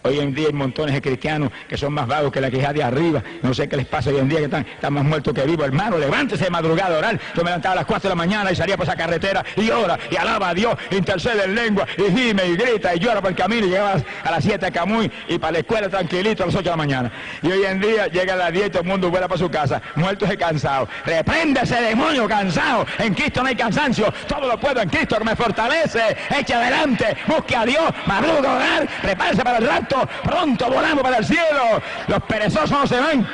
Hoy en día hay montones de cristianos que son más vagos que la queja de arriba. No sé qué les pasa hoy en día, que están más muertos que vivos. Hermano, levántese de madrugada a orar. Yo me levantaba a las 4 de la mañana y salía por esa carretera y ora y alaba a Dios, intercede en lengua y gime y grita y llora por el camino y llegaba a las 7 a Camuy y para la escuela tranquilito a las 8 de la mañana. Y hoy en día llega a las 10 y todo el mundo vuela para su casa, muertos y cansados. Reprende ese demonio cansado. En Cristo no hay cansancio. Todo lo puedo en Cristo que me fortalece. Eche adelante, busque a Dios, madruga a orar, prepárese para el rapto. Pronto volamos para el cielo. Los perezosos no se van.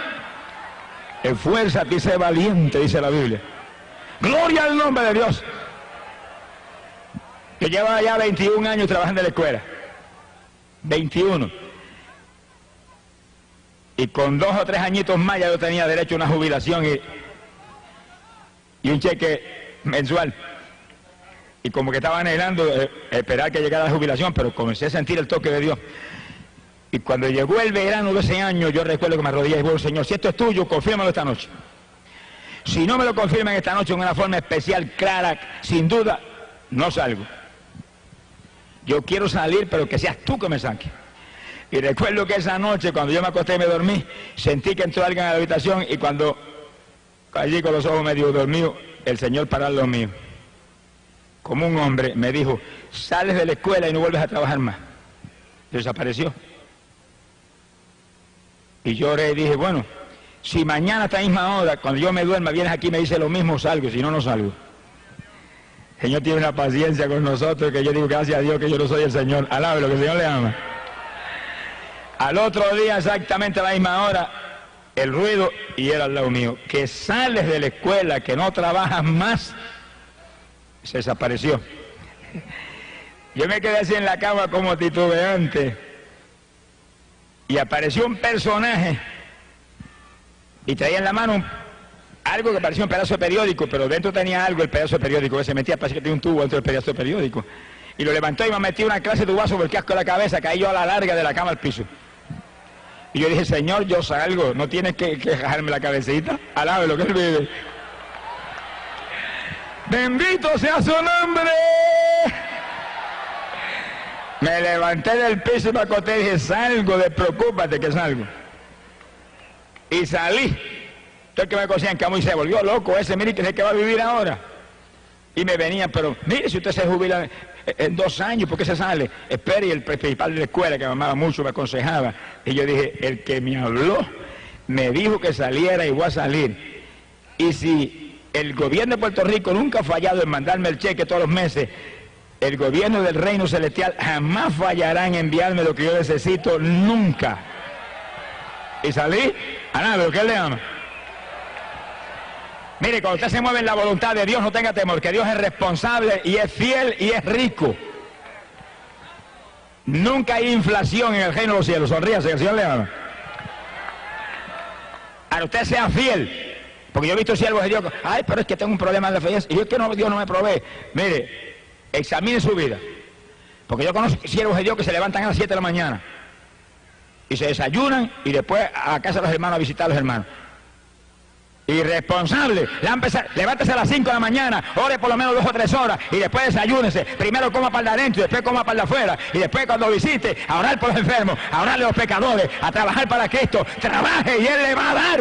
Esfuérzate y sé valiente, dice la Biblia. Gloria al nombre de Dios. Yo llevaba ya 21 años trabajando en la escuela. 21. Y con 2 o 3 añitos más ya yo tenía derecho a una jubilación y un cheque mensual. Y como que estaba anhelando esperar que llegara la jubilación, pero comencé a sentir el toque de Dios. Y cuando llegó el verano de ese año, yo recuerdo que me arrodillé y dije, bueno, Señor, si esto es tuyo, confírmalo esta noche. Si no me lo confirman esta noche en una forma especial, clara, sin duda, no salgo. Yo quiero salir, pero que seas tú que me saques. Y recuerdo que esa noche, cuando yo me acosté y me dormí, sentí que entró alguien a la habitación y cuando allí con los ojos medio dormidos, el Señor paró al lado mío. Como un hombre me dijo, sales de la escuela y no vuelves a trabajar más. Desapareció. Y yo oré y dije, bueno, si mañana a esta misma hora, cuando yo me duerma, vienes aquí y me dice lo mismo, salgo, si no, no salgo. El Señor tiene una paciencia con nosotros que yo digo, gracias a Dios que yo no soy el Señor. Alábelo, que el Señor le ama. Al otro día, exactamente a la misma hora, el ruido, y era al lado mío, que sales de la escuela, que no trabajas más, se desapareció. Yo me quedé así en la cama como titubeante. Y apareció un personaje y traía en la mano algo que parecía un pedazo de periódico, pero dentro tenía algo, el pedazo de periódico, que se metía, parecía que tenía un tubo dentro del pedazo de periódico. Y lo levantó y me metió una clase de tubazo por el casco de la cabeza, caí yo a la larga de la cama al piso. Y yo dije, Señor, yo salgo, no tienes que dejarme la cabecita, alabe lo que Él vive. Bendito sea su nombre. Me levanté del piso y me acosté y dije, salgo, despreocúpate que salgo. Y salí. Entonces que me conocía en Camuy se volvió loco ese, mire que es el que va a vivir ahora. Y me venían, pero mire, si usted se jubila en 2 años, ¿por qué se sale? Espere, y el principal de la escuela, que me amaba mucho, me aconsejaba. Y yo dije, el que me habló, me dijo que saliera y voy a salir. Y si el gobierno de Puerto Rico nunca ha fallado en mandarme el cheque todos los meses, el gobierno del reino celestial jamás fallará en enviarme lo que yo necesito, nunca. Y salí, a nada, lo que Él le ama. Mire, cuando usted se mueve en la voluntad de Dios, no tenga temor, que Dios es responsable y es fiel y es rico. Nunca hay inflación en el reino de los cielos. Sonríase, que el Señor le ama. Ahora usted sea fiel, porque yo he visto siervos de Dios, ay, pero es que tengo un problema de fe, y yo es que no, Dios no me provee. Mire, examine su vida, porque yo conozco siervos de Dios que se levantan a las 7 de la mañana y se desayunan y después a casa de los hermanos a visitar a los hermanos. Irresponsable, levántese a las 5 de la mañana, ore por lo menos 2 o 3 horas y después desayúnese, primero coma para el de adentro y después coma para el de afuera y después cuando visite a orar por los enfermos, a orarle a los pecadores, a trabajar para Cristo. Trabaje y Él le va a dar,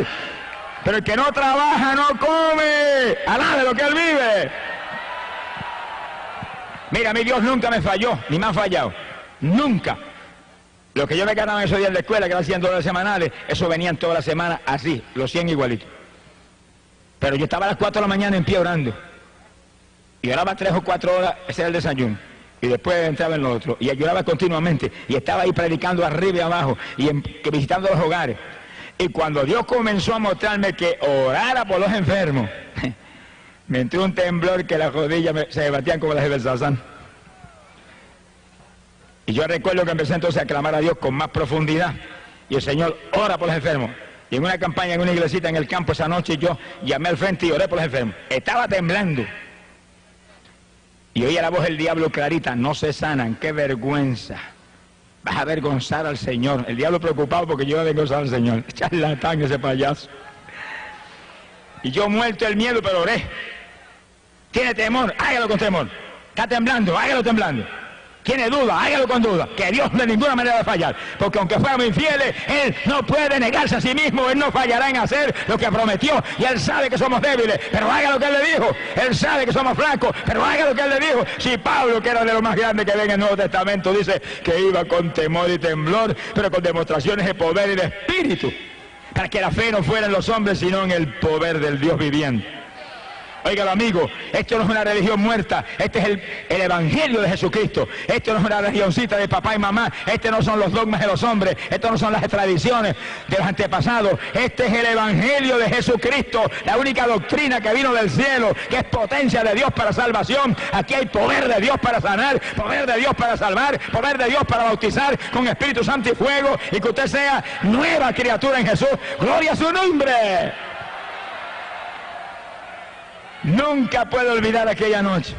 pero el que no trabaja no come. Alabe lo que Él vive. Mira, a mí Dios nunca me falló, ni me ha fallado, nunca. Lo que yo me ganaba en esos días de la escuela, que eran $100 semanales, eso venían toda la semana así, los 100 igualitos. Pero yo estaba a las 4 de la mañana en pie orando. Y oraba 3 o 4 horas, ese era el desayuno. Y después entraba en lo otro. Y lloraba continuamente. Y estaba ahí predicando arriba y abajo. Y visitando los hogares. Y cuando Dios comenzó a mostrarme que orara por los enfermos, me entró un temblor que las rodillas se debatían como las de Belsasán. Y yo recuerdo que empecé entonces a clamar a Dios con más profundidad. Y el Señor ora por los enfermos. Y en una campaña, en una iglesita en el campo esa noche, yo llamé al frente y oré por los enfermos. Estaba temblando. Y oía la voz del diablo clarita, no se sanan, qué vergüenza. Vas a avergonzar al Señor. El diablo preocupado porque yo iba a avergonzar al Señor. Charlatán ese payaso. Y yo muerto el miedo, pero oré. Tiene temor, hágalo con temor. Está temblando, hágalo temblando. Tiene duda, hágalo con duda, que Dios de ninguna manera va a fallar, porque aunque fuéramos infieles, Él no puede negarse a sí mismo, Él no fallará en hacer lo que prometió, y Él sabe que somos débiles, pero haga lo que Él le dijo. Él sabe que somos flacos, pero haga lo que Él le dijo. Si Pablo, que era de lo más grande que ve en el Nuevo Testamento, dice que iba con temor y temblor, pero con demostraciones de poder y de espíritu, para que la fe no fuera en los hombres, sino en el poder del Dios viviente. Óigalo, amigo, esto no es una religión muerta, este es el evangelio de Jesucristo. Esto no es una religioncita de papá y mamá, este no son los dogmas de los hombres, esto no son las tradiciones de los antepasados, este es el evangelio de Jesucristo, la única doctrina que vino del cielo, que es potencia de Dios para salvación. Aquí hay poder de Dios para sanar, poder de Dios para salvar, poder de Dios para bautizar con Espíritu Santo y fuego, y que usted sea nueva criatura en Jesús. ¡Gloria a su nombre! Nunca puedo olvidar aquella noche.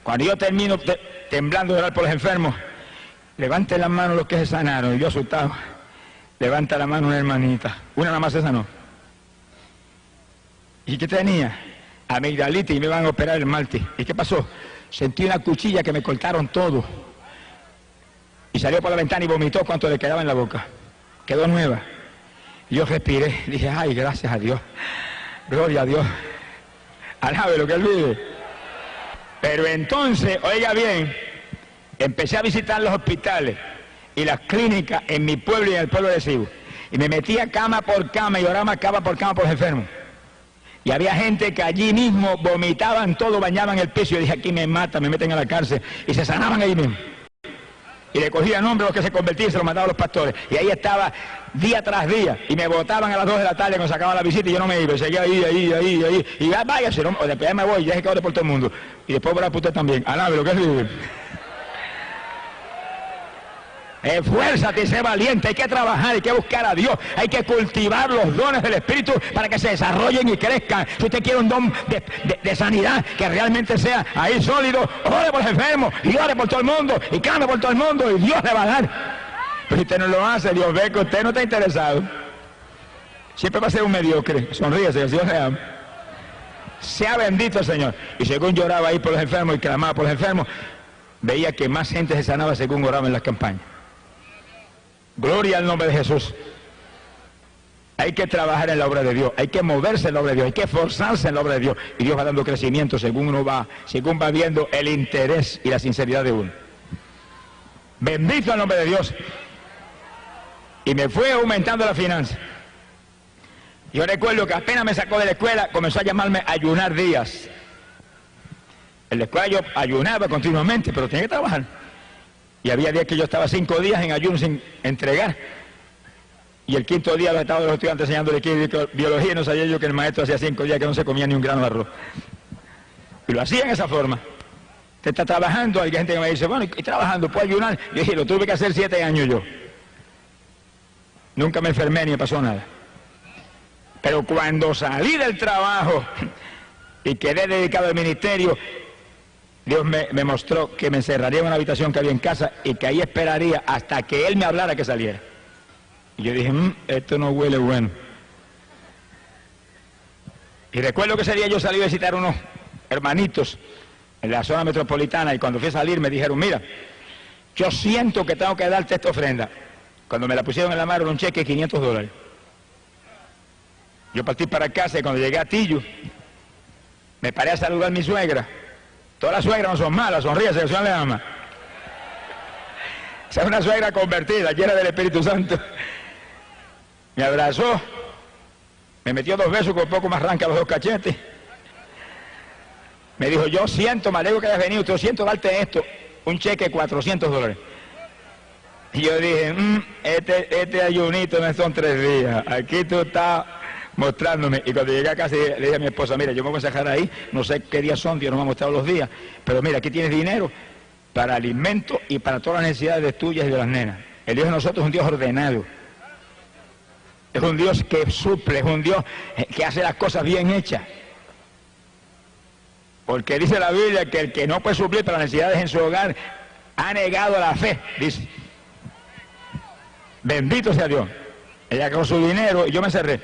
Cuando yo termino temblando de orar por los enfermos, levante las manos los que se sanaron. Y yo asustado, levanta la mano una hermanita. Una nada más se sanó. ¿Y qué tenía? Amigdalitis, y me iban a operar el martes. ¿Y qué pasó? Sentí una cuchilla que me cortaron todo. Y salió por la ventana y vomitó cuanto le quedaba en la boca. Quedó nueva. Y yo respiré, dije, ay, gracias a Dios. Gloria a Dios. Alabe lo que Él vive. Pero entonces, oiga bien, empecé a visitar los hospitales y las clínicas en mi pueblo y en el pueblo de Cibo. Y me metía cama por cama y oraba cama por los enfermos. Y había gente que allí mismo vomitaban todo, bañaban el piso. Yo dije, aquí me matan, me meten a la cárcel. Y se sanaban ahí mismo. Y le cogían nombre a los que se convertían y se los mandaban a los pastores. Y ahí estaba día tras día. Y me botaban a las 2 de la tarde cuando sacaban la visita y yo no me iba. Y seguía ahí. Y váyase, no, después ya me voy, ya es que ore por todo el mundo. Y después por usted también. Alabe lo que es vivir. Esfuérzate y sé valiente, hay que trabajar, hay que buscar a Dios, hay que cultivar los dones del Espíritu para que se desarrollen y crezcan. Si usted quiere un don de sanidad que realmente sea ahí sólido, ore por los enfermos y ore por todo el mundo y clame por todo el mundo y Dios le va a dar. Pero si usted no lo hace, Dios ve que usted no está interesado. Siempre va a ser un mediocre. Sonríese, el Señor le ama. Sea bendito el Señor. Y según lloraba ahí por los enfermos y clamaba por los enfermos, veía que más gente se sanaba según oraba en las campañas. Gloria al nombre de Jesús. Hay que trabajar en la obra de Dios, hay que moverse en la obra de Dios, hay que esforzarse en la obra de Dios. Y Dios va dando crecimiento según uno va, según va viendo el interés y la sinceridad de uno. Bendito el nombre de Dios. Y me fue aumentando la finanza. Yo recuerdo que apenas me sacó de la escuela, comenzó a llamarme a ayunar días. En la escuela yo ayunaba continuamente, pero tenía que trabajar. Y había días que yo estaba 5 días en ayuno sin entregar. Y el quinto día los estados de los estudiantes enseñándole biología, y no sabía yo que el maestro hacía 5 días que no se comía ni un grano de arroz. Y lo hacía en esa forma. Usted está trabajando, hay gente que me dice, bueno, y trabajando, ¿puedo ayunar? Yo dije, lo tuve que hacer 7 años yo. Nunca me enfermé ni me pasó nada. Pero cuando salí del trabajo y quedé dedicado al ministerio, Dios me mostró que me encerraría en una habitación que había en casa y que ahí esperaría hasta que Él me hablara que saliera. Y yo dije, esto no huele bueno. Y recuerdo que ese día yo salí a visitar unos hermanitos en la zona metropolitana y cuando fui a salir me dijeron, mira, yo siento que tengo que darte esta ofrenda. Cuando me la pusieron en la mano era un cheque de $500. Yo partí para casa y cuando llegué a Tillo, me paré a saludar a mi suegra. Todas las suegras no son malas, sonríe, que el Señor le ama. Esa es una suegra convertida, llena del Espíritu Santo. Me abrazó, me metió 2 besos con un poco más arranca los 2 cachetes. Me dijo, yo siento, me alegro que hayas venido, yo siento darte esto, un cheque de $400. Y yo dije, este ayunito no son 3 días, aquí tú estás mostrándome. Y cuando llegué a casa le dije a mi esposa, mira, yo me voy a sacar ahí, no sé qué días son, Dios no me ha mostrado los días, pero mira, aquí tienes dinero para alimento y para todas las necesidades tuyas y de las nenas. El Dios de nosotros es un Dios ordenado. Es un Dios que suple, es un Dios que hace las cosas bien hechas. Porque dice la Biblia que el que no puede suplir para las necesidades en su hogar ha negado la fe, dice. Bendito sea Dios. Ella con su dinero y yo me cerré.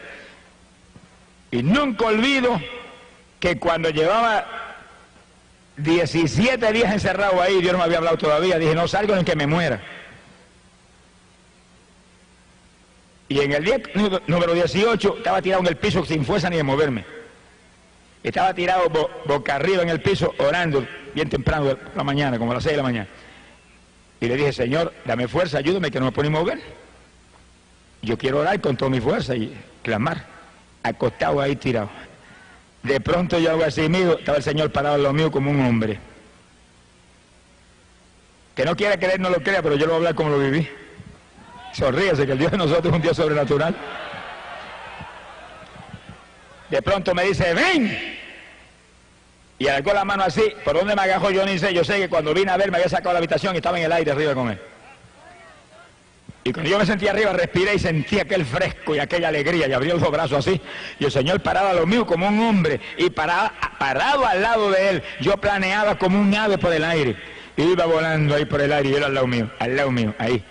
Y nunca olvido que cuando llevaba 17 días encerrado ahí, Dios no me había hablado todavía, dije, no salgo ni que me muera. Y en el día número 18 estaba tirado en el piso sin fuerza ni de moverme. Estaba tirado boca arriba en el piso orando bien temprano de la mañana, como a las 6 de la mañana. Y le dije, Señor, dame fuerza, ayúdame que no me puedo ni mover. Yo quiero orar con toda mi fuerza y clamar, acostado ahí tirado. De pronto yo hago así mío, estaba el Señor parado en lo mío como un hombre. Que no quiera creer, no lo crea, pero yo lo voy a hablar como lo viví. Sonríese, que el Dios de nosotros es un Dios sobrenatural. De pronto me dice, ven. Y alargó la mano así, ¿por dónde me agajó? Yo ni sé, yo sé que cuando vine a ver me había sacado la habitación y estaba en el aire arriba con él. Y cuando yo me sentí arriba, respiré y sentí aquel fresco y aquella alegría y abrí los brazos así. Y el Señor paraba a lo mío como un hombre y parado al lado de él, yo planeaba como un ave por el aire. Y iba volando ahí por el aire y él al lado mío, ahí.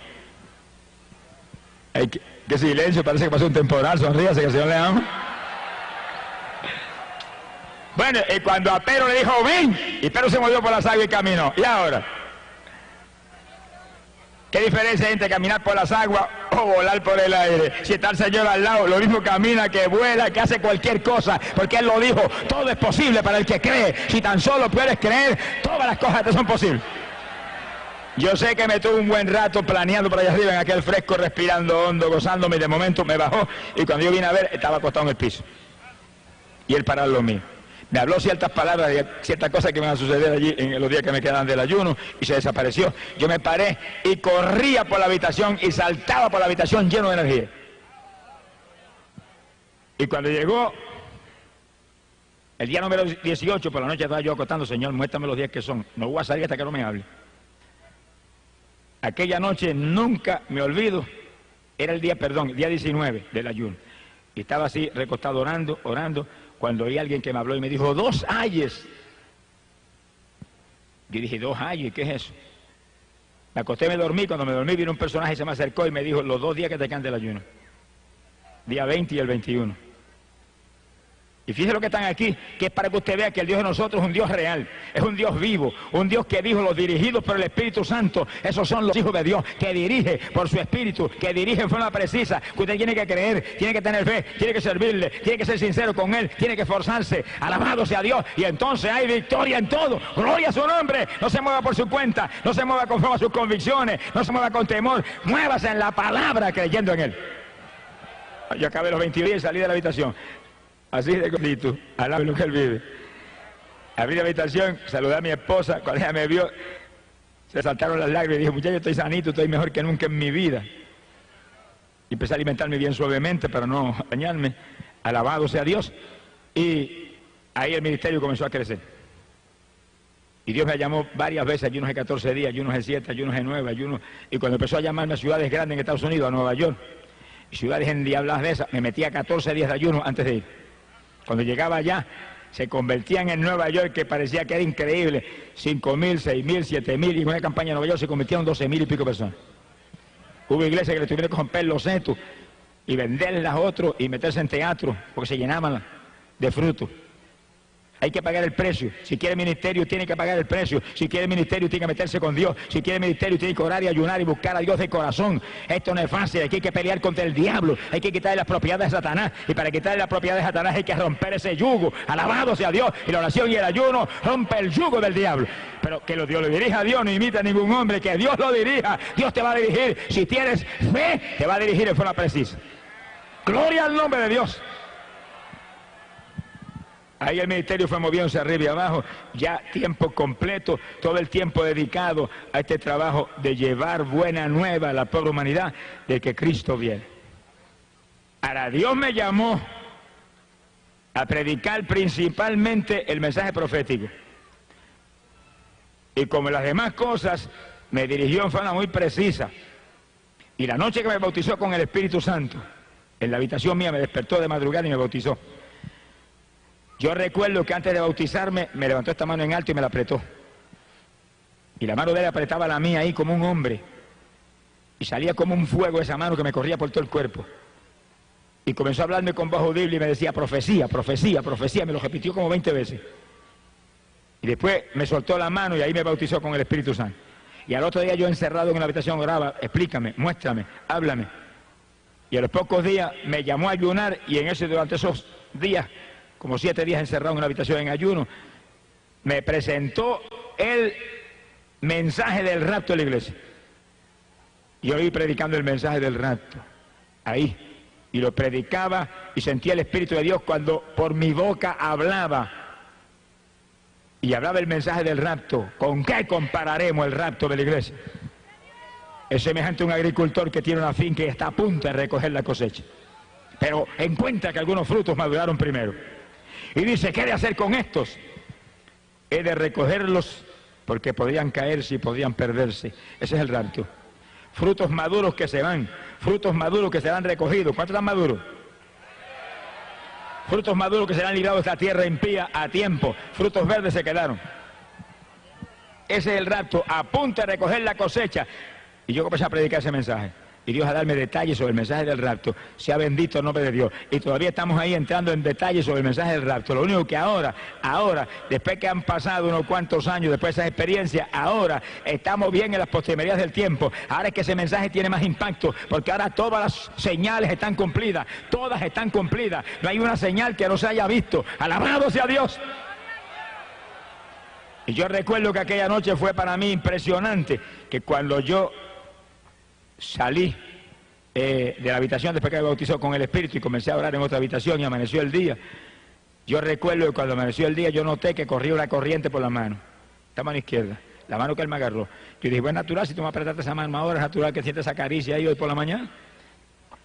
Ay, qué silencio, parece que pasó un temporal, sonríase que el Señor le ama. Bueno, y cuando a Pedro le dijo, ven, y Pedro se movió por las aguas y caminó. ¿Y ahora? ¿Qué diferencia hay entre caminar por las aguas o volar por el aire? Si está el Señor al lado, lo mismo camina, que vuela, que hace cualquier cosa, porque Él lo dijo, todo es posible para el que cree. Si tan solo puedes creer, todas las cosas te son posibles. Yo sé que me tuve un buen rato planeando por allá arriba en aquel fresco, respirando hondo, gozándome, y de momento me bajó, y cuando yo vine a ver, estaba acostado en el piso. Y él parado lo mío. Me habló ciertas palabras de ciertas cosas que me van a suceder allí en los días que me quedan del ayuno, y se desapareció. Yo me paré y corría por la habitación y saltaba por la habitación lleno de energía. Y cuando llegó el día número 18, por la noche estaba yo acostando, Señor, muéstrame los días que son. No voy a salir hasta que no me hable. Aquella noche nunca me olvido, era el día 19 del ayuno. Y estaba así recostado orando, cuando oí a alguien que me habló y me dijo, 2 ayes. Yo dije, 2 ayes, ¿qué es eso? Me acosté y me dormí, cuando me dormí vino un personaje y se me acercó y me dijo, los 2 días que te quedan del ayuno. Día 20 y el 21. Y fíjese lo que están aquí, que es para que usted vea que el Dios de nosotros es un Dios real, es un Dios vivo, un Dios que dijo, los dirigidos por el Espíritu Santo, esos son los hijos de Dios, que dirige por su Espíritu, que dirige en forma precisa, que usted tiene que creer, tiene que tener fe, tiene que servirle, tiene que ser sincero con Él, tiene que esforzarse, alabado sea Dios, y entonces hay victoria en todo, gloria a su nombre, no se mueva por su cuenta, no se mueva conforme a sus convicciones, no se mueva con temor, muévase en la palabra creyendo en Él. Yo acabé los 22 días y salí de la habitación. Así de cortito, al lado de lo que él vive. Abrí la habitación, saludé a mi esposa, cuando ella me vio, se saltaron las lágrimas y dije, muchacho, estoy sanito, estoy mejor que nunca en mi vida. Y empecé a alimentarme bien suavemente para no dañarme. Alabado sea Dios. Y ahí el ministerio comenzó a crecer. Y Dios me llamó varias veces, ayunos de 14 días, ayunos de 7, ayunos de 9, ayunos. Y cuando empezó a llamarme a ciudades grandes en Estados Unidos, a Nueva York, y ciudades endiabladas de esas, me metía 14 días de ayuno antes de ir. Cuando llegaba allá, se convertían en Nueva York, que parecía que era increíble. 5.000, 6.000, 7.000, y en una campaña en Nueva York se convirtieron 12.000 y pico personas. Hubo iglesias que le tuvieron que romper los setos y venderlas a otros y meterse en teatro, porque se llenaban de frutos. Hay que pagar el precio. Si quiere ministerio, tiene que pagar el precio. Si quiere ministerio, tiene que meterse con Dios. Si quiere ministerio, tiene que orar y ayunar y buscar a Dios de corazón. Esto no es fácil. Hay que pelear contra el diablo. Hay que quitarle las propiedades de Satanás. Y para quitarle las propiedades de Satanás hay que romper ese yugo. Alabado sea Dios. Y la oración y el ayuno rompe el yugo del diablo. Pero que Dios lo dirija a Dios, no imita a ningún hombre. Que Dios lo dirija. Dios te va a dirigir. Si tienes fe, te va a dirigir en forma precisa. Gloria al nombre de Dios. Ahí el ministerio fue moviéndose arriba y abajo, ya tiempo completo, todo el tiempo dedicado a este trabajo de llevar buena nueva a la pobre humanidad de que Cristo viene. Ahora, Dios me llamó a predicar principalmente el mensaje profético. Y como las demás cosas, me dirigió en forma muy precisa. Y la noche que me bautizó con el Espíritu Santo, en la habitación mía me despertó de madrugada y me bautizó. Yo recuerdo que antes de bautizarme me levantó esta mano en alto y me la apretó. Y la mano de él apretaba la mía ahí como un hombre. Y salía como un fuego esa mano que me corría por todo el cuerpo. Y comenzó a hablarme con voz audible y me decía profecía, profecía, profecía. Me lo repitió como 20 veces. Y después me soltó la mano y ahí me bautizó con el Espíritu Santo. Y al otro día yo encerrado en la habitación oraba, explícame, muéstrame, háblame. Y a los pocos días me llamó a ayunar y durante esos días, como 7 días encerrado en una habitación en ayuno, me presentó el mensaje del rapto de la iglesia. Y yo iba predicando el mensaje del rapto, ahí, y lo predicaba y sentía el Espíritu de Dios cuando por mi boca hablaba, y hablaba el mensaje del rapto. ¿Con qué compararemos el rapto de la iglesia? Es semejante a un agricultor que tiene una finca y está a punto de recoger la cosecha, pero encuentra que algunos frutos maduraron primero. Y dice, ¿qué he de hacer con estos? He de recogerlos porque podrían caerse y podrían perderse. Ese es el rapto. Frutos maduros que se van, frutos maduros que serán recogidos. ¿Cuántos están maduros? Frutos maduros que serán librados de esta tierra impía a tiempo. Frutos verdes se quedaron. Ese es el rapto, a punto de recoger la cosecha. Y yo comencé a predicar ese mensaje. Y Dios a darme detalles sobre el mensaje del rapto. Sea bendito el nombre de Dios. Y todavía estamos ahí entrando en detalles sobre el mensaje del rapto. Lo único que ahora, después que han pasado unos cuantos años, después de esas experiencias, ahora estamos bien en las postrimerías del tiempo. Ahora es que ese mensaje tiene más impacto, porque ahora todas las señales están cumplidas. Todas están cumplidas. No hay una señal que no se haya visto. Alabado sea Dios. Y yo recuerdo que aquella noche fue para mí impresionante, que cuando yo salí de la habitación después que me bautizó con el Espíritu y comencé a orar en otra habitación y amaneció el día. Yo recuerdo que cuando amaneció el día yo noté que corría una corriente por la mano, esta mano izquierda, la mano que él me agarró. Yo dije, bueno, es natural, si tú me apretaste esa mano ahora, es natural que sientes esa caricia ahí hoy por la mañana.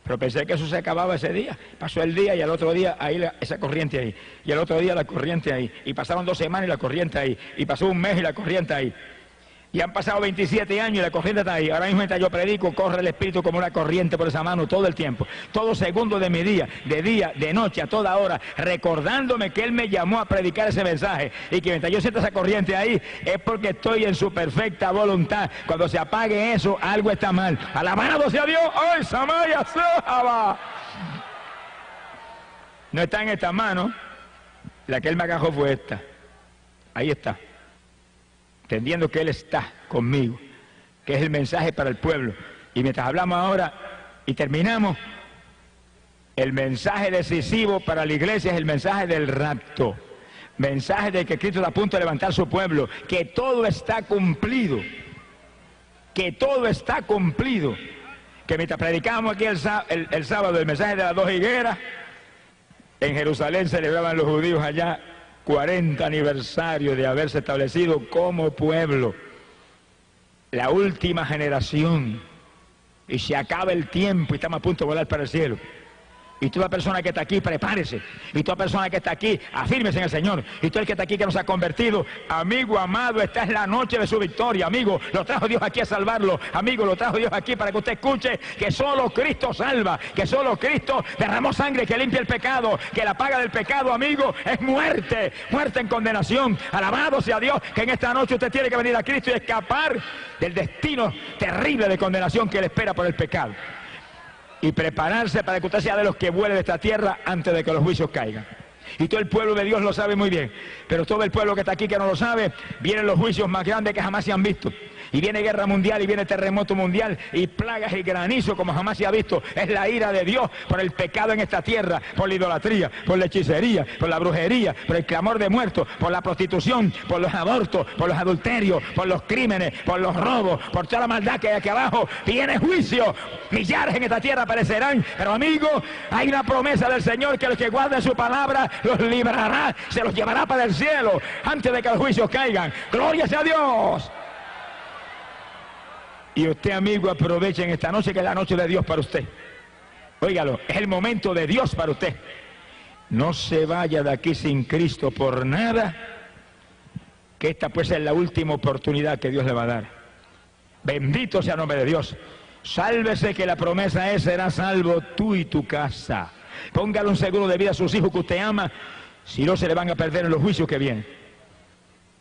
Pero pensé que eso se acababa ese día. Pasó el día y al otro día ahí esa corriente ahí. Y al otro día la corriente ahí. Y pasaron 2 semanas y la corriente ahí. Y pasó un mes y la corriente ahí. Y han pasado 27 años y la corriente está ahí. Ahora mismo mientras yo predico, corre el Espíritu como una corriente por esa mano todo el tiempo. Todo segundo de mi día, de noche, a toda hora, recordándome que Él me llamó a predicar ese mensaje. Y que mientras yo sienta esa corriente ahí, es porque estoy en su perfecta voluntad. Cuando se apague eso, algo está mal. Alabado sea Dios. ¡Ay, Samaya Sahaba! No está en esta mano. La que Él me agarró fue esta. Ahí está. Entendiendo que Él está conmigo, que es el mensaje para el pueblo. Y mientras hablamos ahora y terminamos, el mensaje decisivo para la iglesia es el mensaje del rapto. Mensaje de que Cristo está a punto de levantar su pueblo, que todo está cumplido. Que todo está cumplido. Que mientras predicábamos aquí el sábado el mensaje de las 2 higueras, en Jerusalén celebraban los judíos allá 40 aniversario de haberse establecido como pueblo, la última generación y se acaba el tiempo y estamos a punto de volar para el cielo. Y toda persona que está aquí, prepárese. Y toda persona que está aquí, afírmese en el Señor. Y todo el que está aquí que nos ha convertido, amigo amado, esta es la noche de su victoria, amigo. Lo trajo Dios aquí a salvarlo, amigo. Lo trajo Dios aquí para que usted escuche que solo Cristo salva, que solo Cristo derramó sangre que limpia el pecado, que la paga del pecado, amigo, es muerte, muerte en condenación. Alabado sea Dios, que en esta noche usted tiene que venir a Cristo y escapar del destino terrible de condenación que le espera por el pecado. Y prepararse para que usted sea de los que vuele de esta tierra antes de que los juicios caigan. Y todo el pueblo de Dios lo sabe muy bien, pero todo el pueblo que está aquí que no lo sabe, vienen los juicios más grandes que jamás se han visto. Y viene guerra mundial, y viene terremoto mundial, y plagas y granizo como jamás se ha visto. Es la ira de Dios por el pecado en esta tierra, por la idolatría, por la hechicería, por la brujería, por el clamor de muertos, por la prostitución, por los abortos, por los adulterios, por los crímenes, por los robos, por toda la maldad que hay aquí abajo. Viene juicio, millares en esta tierra perecerán, pero amigo, hay una promesa del Señor que los que guarden su palabra los librará, se los llevará para el cielo antes de que los juicios caigan. ¡Gloria sea a Dios! Y usted, amigo, aprovechen esta noche, que es la noche de Dios para usted. Óigalo, es el momento de Dios para usted. No se vaya de aquí sin Cristo por nada, que esta pues es la última oportunidad que Dios le va a dar. Bendito sea el nombre de Dios. Sálvese, que la promesa es: serás salvo tú y tu casa. Póngale un seguro de vida a sus hijos que usted ama, si no se le van a perder en los juicios que vienen.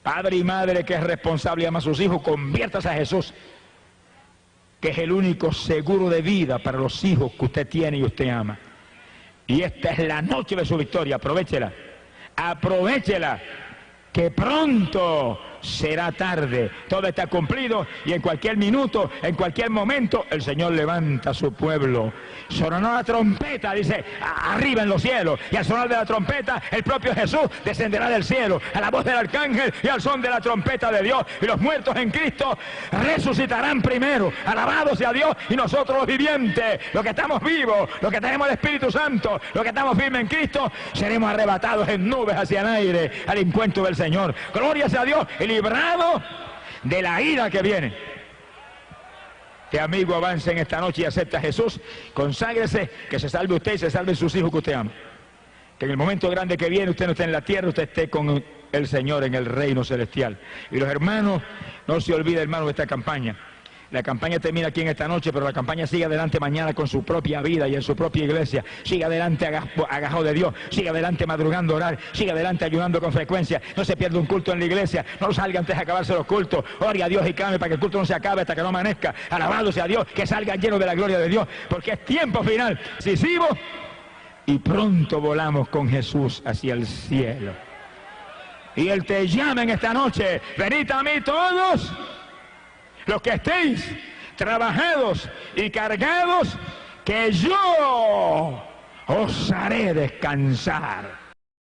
Padre y madre que es responsable y ama a sus hijos, conviértase a Jesús, que es el único seguro de vida para los hijos que usted tiene y usted ama. Y esta es la noche de su victoria, aprovechela, aprovechela, que pronto será tarde. Todo está cumplido y en cualquier minuto, en cualquier momento, el Señor levanta a su pueblo. Sonará la trompeta, dice, arriba en los cielos, y al sonar de la trompeta, el propio Jesús descenderá del cielo, a la voz del arcángel y al son de la trompeta de Dios, y los muertos en Cristo resucitarán primero. Alabado sea Dios. Y nosotros los vivientes, los que estamos vivos, los que tenemos el Espíritu Santo, los que estamos firmes en Cristo, seremos arrebatados en nubes hacia el aire al encuentro del Señor. Gloria sea a Dios, y librado de la ira que viene. Que amigo, avance en esta noche y acepta a Jesús, conságrese, que se salve usted y se salven sus hijos que usted ama. Que en el momento grande que viene usted no esté en la tierra, usted esté con el Señor en el reino celestial. Y los hermanos, no se olvide, hermano, de esta campaña. La campaña termina aquí en esta noche, pero la campaña sigue adelante mañana con su propia vida y en su propia iglesia. Sigue adelante agajado de Dios, sigue adelante madrugando a orar, sigue adelante ayunando con frecuencia. No se pierda un culto en la iglesia, no salga antes de acabarse los cultos. Ore a Dios y clame para que el culto no se acabe hasta que no amanezca. Alabado sea Dios, que salga lleno de la gloria de Dios, porque es tiempo final, decisivo, y pronto volamos con Jesús hacia el cielo. Y Él te llama en esta noche: venid a mí todos los que estéis trabajados y cargados, que yo os haré descansar.